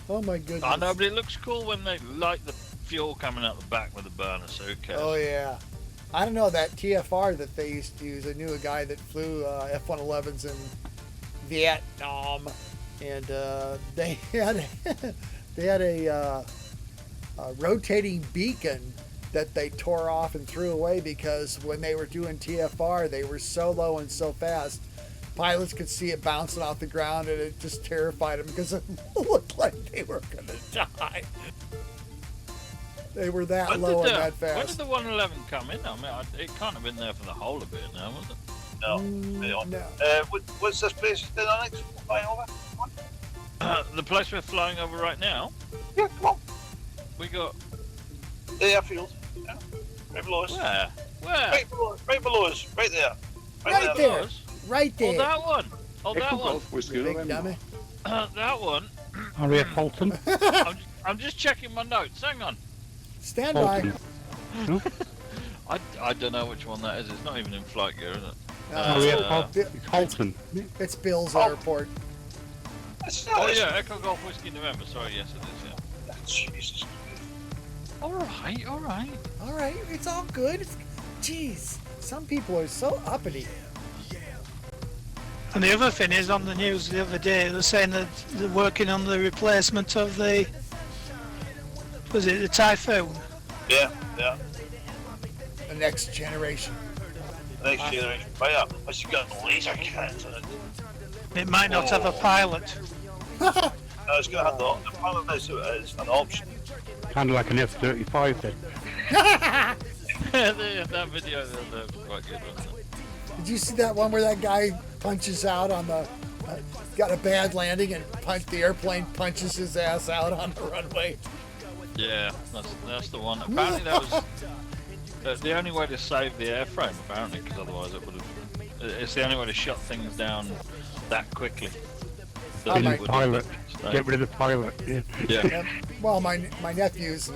Oh my goodness. I know, but it looks cool when they light the fuel coming out the back with a burner, so who cares? Oh yeah. I don't know, that TFR that they used to use, I knew a guy that flew F-111s in Vietnam, and they had a rotating beacon that they tore off and threw away because when they were doing TFR, they were so low and so fast, pilots could see it bouncing off the ground, and it just terrified them because it looked like they were going to die. They were that low and that fast. When did the 111 come in? I mean, it can't have been there for the whole of it now, was it? No. No. What's this place in Onyx? Flying over? The place we're flying over right now, Yeah, come on. we got... The airfield. Yeah. Right below us. Where? Right below us. Right there. Right there. Right Oh, there. that one. Oh, that Echo one. Golf Whiskey Big November. dummy. That one. Harriet Fulton. I'm just checking my notes. Hang on. Stand by. Fulton. I don't know which one that is. It's not even in flight gear, is it? Harriet Fulton. It's Fulton. It's Bill's airport. That's Oh nice. yeah, Echo Golf Whiskey November. Sorry, yes it is. Yeah. Jesus. All right. All right, it's all good. Jeez, some people are so uppity. And the other thing is, on the news the other day, they're saying that they're working on the replacement of the Typhoon? Yeah. The next generation. The next generation fighter. But you got laser cannons on it. It might not have a pilot. No, it's going to have the pilot as an option. Kind of like an F-35 then. That video was quite good, wasn't it? Did you see that one where that guy punches out on the, got a bad landing and the airplane punches his ass out on the runway? Yeah, that's the one. Apparently that was the only way to save the airframe. Apparently, because otherwise it would have. It's the only way to shut things down that quickly. So Get it rid the wouldn't pilot. stay. Get rid of the pilot. Yeah. Yeah. And, well, my nephew's,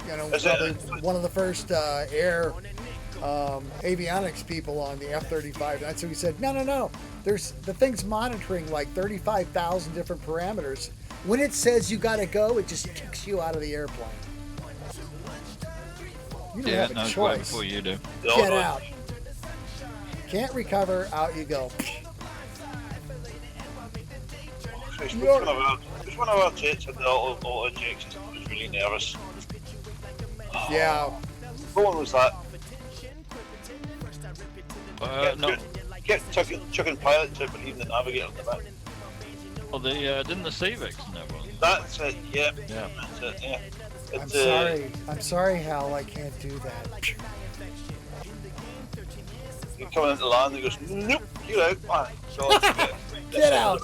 probably one of the first air avionics people on the F-35. That's what he said. No. The thing's monitoring like 35,000 different parameters. When it says you gotta go, it just kicks you out of the airplane. You don't Yeah, have no, a it's way choice. before you do. Get out. Can't recover, out you go. Christ, which one of our jets had the auto eject system? I was really nervous. Yeah. What one was that? No. Kept chucking pilots out, but even the navigator in the back. Well, didn't the Civics and everyone? That's it, yeah. Yeah. That's it, yeah. I'm sorry. I'm sorry, Hal. I can't do that. You're coming into land, he goes, nope, you're out, man. So, Get out.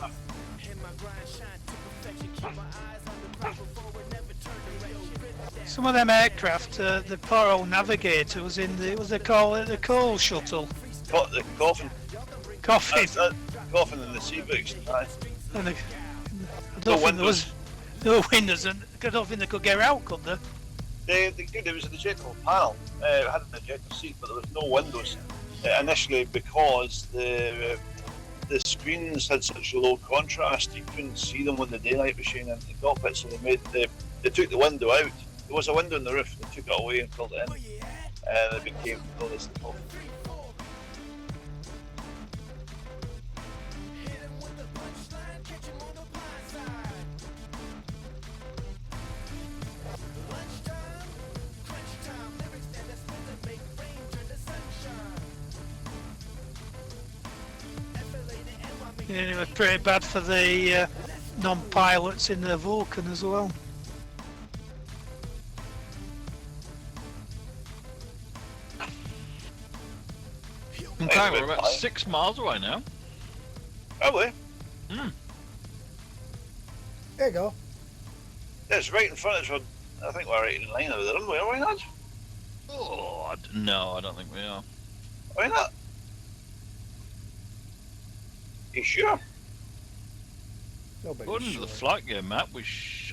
Some of them aircraft, the poor old navigator was in the, what they call it, the coal shuttle. The coffin. Coffin. Coffin in the Civics. Aye. And I No don't think there was windows. no windows, and I don't think they could get out, could they? It was an ejectable panel. It had an ejector seat, but there was no windows initially because the screens had such a low contrast you couldn't see them when the daylight was shining into the cockpit. So they took the window out. There was a window in the roof. They took it away and filled it in, and it became noticeable. Yeah, it was pretty bad for the non-pilots in the Vulcan as well. Okay, we're about 6 miles away now. Probably. There you go. It's right in front of us. I think we're right in line with the runway, are we not? Oh, no, I don't think we are. Are we not? You sure? Nobody's According to sure. the flight gear map,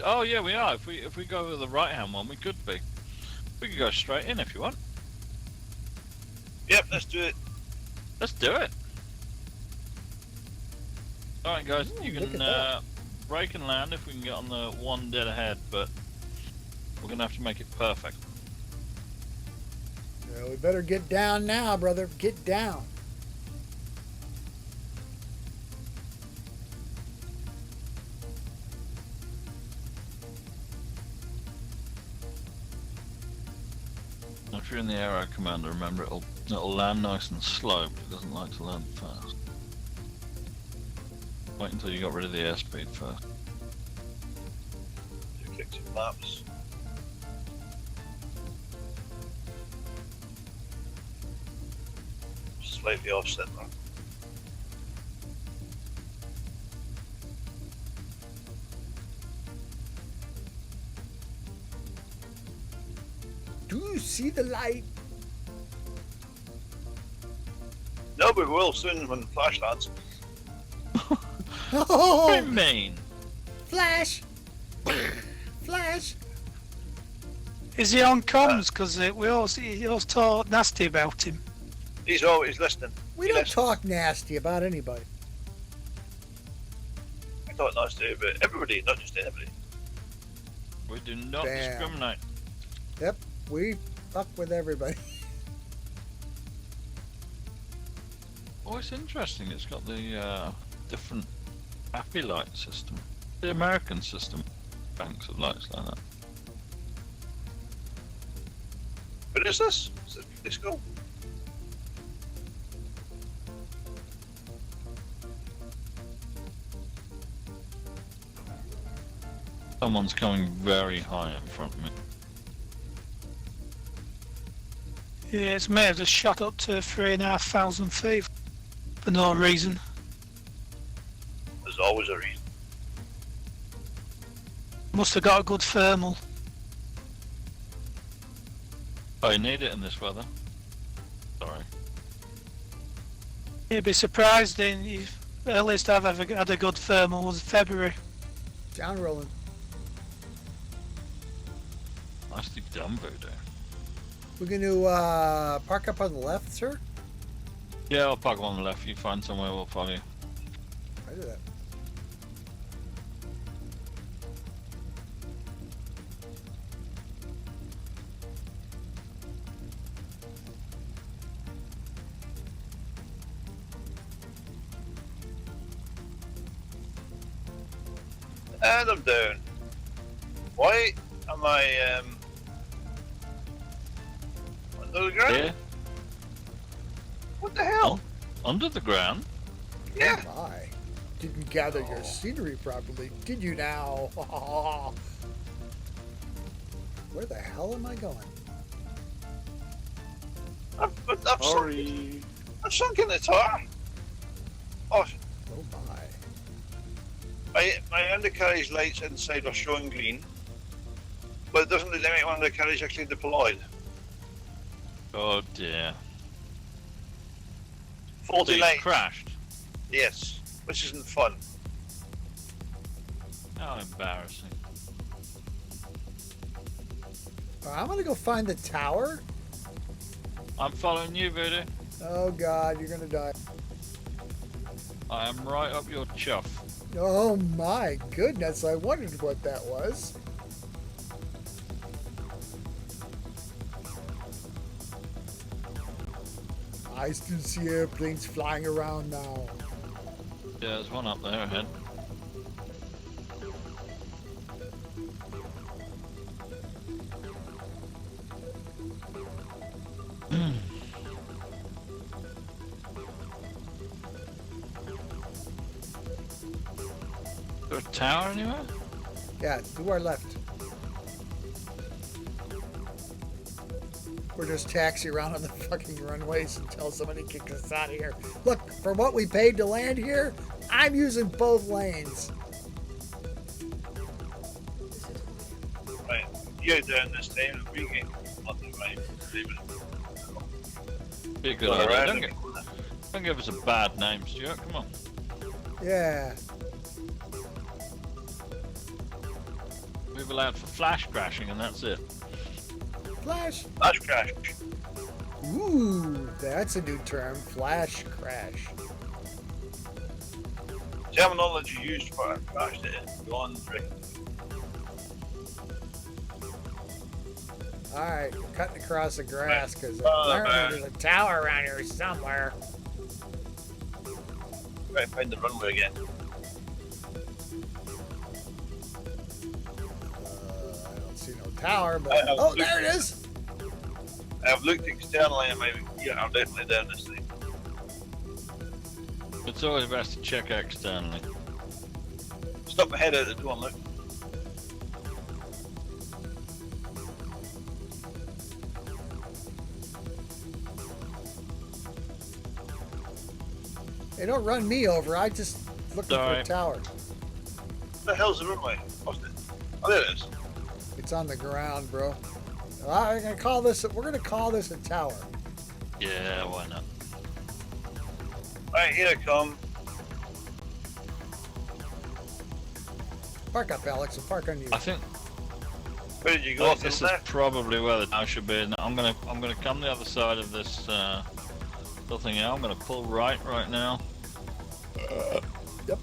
oh yeah, we are. If we go with the right-hand one, we could be. We could go straight in if you want. Yep, let's do it. Let's do it. All right, guys, Ooh, you look can at that. brake and land if we can get on the one dead ahead, but we're gonna have to make it perfect. Yeah, we better get down now, brother. Get down. If you're in the aero commander, remember it'll land nice and slow, but it doesn't like to land fast. Wait until you got rid of the airspeed first. You kick some laps. Slightly offset there. Do you see the light? No, but we will soon when Flash lands. Oh, Very mean. Flash! Flash! Is he on comms? Because we always talk nasty about him. He's always listening. We He don't listens. talk nasty about anybody. I thought nice to, but everybody, not just anybody. We do not Bam. discriminate. Yep, we fuck with everybody. Oh, it's interesting. It's got the different happy light system. The American system, banks of lights like that. What is this? Is it disco? Someone's coming very high in front of me. Yeah, it's may have just shot up to 3,500 feet for no reason. There's always a reason. Must have got a good thermal. Oh, you need it in this weather. Sorry. You'd be surprised if earliest I've ever had a good thermal was February. Down rolling. Nicely done, Voodoo. We're going to park up on the left, sir? Yeah, I'll park on the left. You find somewhere, we'll follow you. I do that. And I'm down. Why am I under the ground? Here, What the hell? under the ground. Yeah. Oh my. Didn't gather your scenery properly, did you now? Where the hell am I going? I've Sorry. sunk in the tar. Oh, Oh my. my undercarriage lights inside are showing green, but it doesn't look like my undercarriage actually deployed. Oh dear. 40 These lights. crashed. Yes, which isn't fun. How embarrassing. I'm gonna go find the tower. I'm following you, Voodoo. Oh god, you're gonna die. I am right up your chuff. Oh my goodness, I wondered what that was. I still see airplanes flying around now. Yeah, there's one up there ahead. Is there a tower anywhere? Yeah, to our left. We're just taxi around on the fucking runways until somebody kicks us out of here. Look, for what we paid to land here, I'm using both lanes. Right, you down this time and we get on the right. Be a good Well, idea. right. Don't give us a bad name, Stuart. Come on. Yeah. We've allowed for flash crashing, and that's it. Flash. Flash crash. Ooh, that's a new term. Flash crash. Terminology used for a crash that is beyond recognition. Alright, we're cutting across the grass because Oh, apparently there's a tower around here somewhere. Right, find the runway again. I don't see no tower, but I have oh, looked- there it is. I've looked externally and maybe, yeah, I'm definitely down this thing. It's always best to check externally. Stop my head out the door and look. Hey, don't run me over. I just looking for a Sorry. tower. What the hell's the runway? Lost it. Oh, there it is. It's on the ground, bro. I'm gonna call this. We're gonna call this a tower. Yeah, why not? Right, here I come. Park up, Alex. I'll park on you. I think Where did you go? Off to this the is left? probably where the tower should be. And I'm gonna come the other side of this little thing out. I'm gonna pull right now. Yep.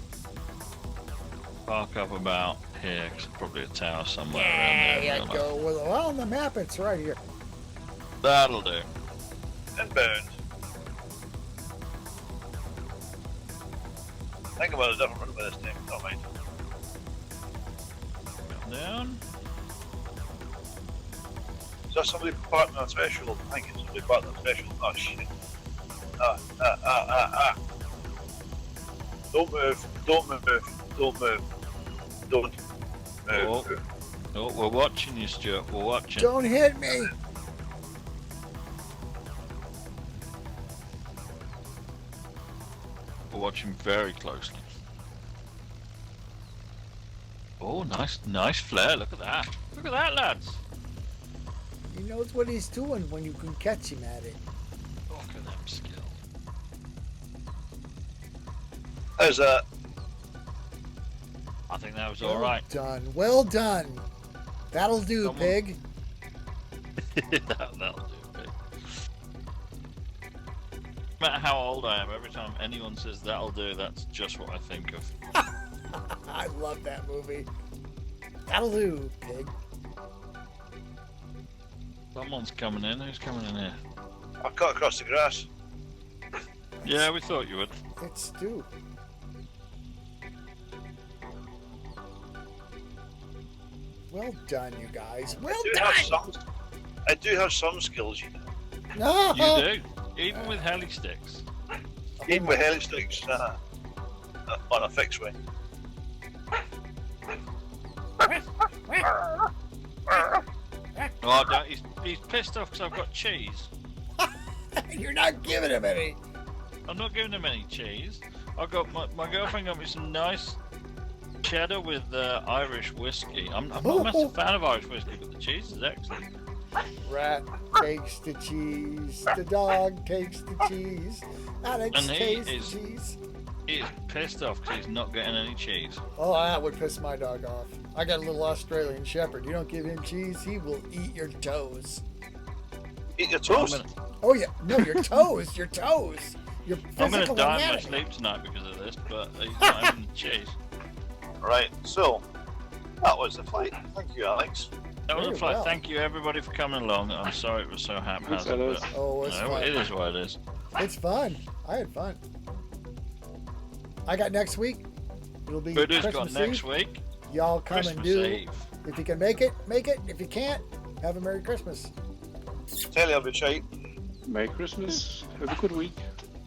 Park up about here. 'Cause there's probably a tower somewhere Yeah, around there. you go. Well, on the map, it's right here. That'll do. Inbound. Think about a different runway this time. Not mind. Down. Is that somebody parked on a threshold? I think it's somebody parked on a threshold. Oh shit. Don't move. Don't move. Don't move. Don't move. Oh. Oh, we're watching you, Stuart. We're watching. Don't hit me. We're watching very closely. Oh, nice flare. Look at that. Look at that, lads. He knows what he's doing when you can catch him at it. Look at them skills. How's that? I think that was Well all right. done. Well done. That'll do, Someone- pig. That'll do, big. No matter how old I am, every time anyone says that'll do, that's just what I think of. I love that movie. That'll do, pig. Someone's coming in. Who's coming in here? I cut across the grass. Yeah, we thought you would. It's Stu. Well done, you guys. Well I do have some skills, you know. done. You do, even with heli sticks. Even with heli sticks on a fixed wing. Oh, don't, he's pissed off because I've got cheese. You're not giving him any. I'm not giving him any cheese. I got my girlfriend got me some nice cheddar with Irish whiskey. I'm not a massive fan of Irish whiskey, but the cheese is excellent. Rat takes the cheese. The dog takes the cheese. Alex And he takes the cheese. He is pissed off because he's not getting any cheese. Oh, that would piss my dog off. I got a little Australian Shepherd. You don't give him cheese, he will eat your toes. Eat your toast? Oh yeah, no, your toes, your toes. Your I'm going to physical die in my anatomy. sleep tonight because of this, but he's not having the cheese. Right, so that was the flight. Thank you, Alex. That was a Very flight. well. Thank you everybody for coming along. I'm sorry it was so haphazard, Alice. but Oh, it's no, fun. it is what it is. It's fun. I had fun. I got next week. It'll be Voodoo's Christmas got next Eve. week. Y'all come Christmas and do. Eve. If you can make it, make it. If you can't, have a Merry Christmas. Tell you I'll be shite. Merry Christmas. Have a good week.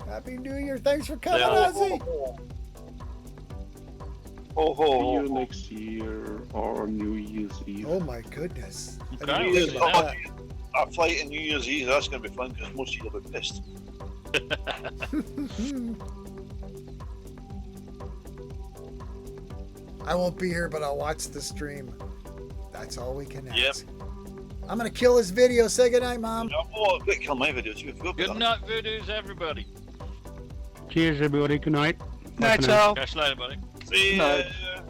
Happy New Year. Thanks for coming, Yeah. Ozzy. Ho ho See you ho. next year or New Year's Eve. Oh my goodness. I Okay. didn't New think Year's, about that. our flight in New Year's Eve, that's going to be fun because most of you will be pissed. I won't be here, but I'll watch the stream. That's all we can ask. Yep. I'm gonna kill this video. Say goodnight, Mom. Oh, quick, kill my video too. Good night, Voodoos, everybody. Cheers, everybody. Good night. Bye Night, for now. all. Catch you later, buddy. See Night. ya.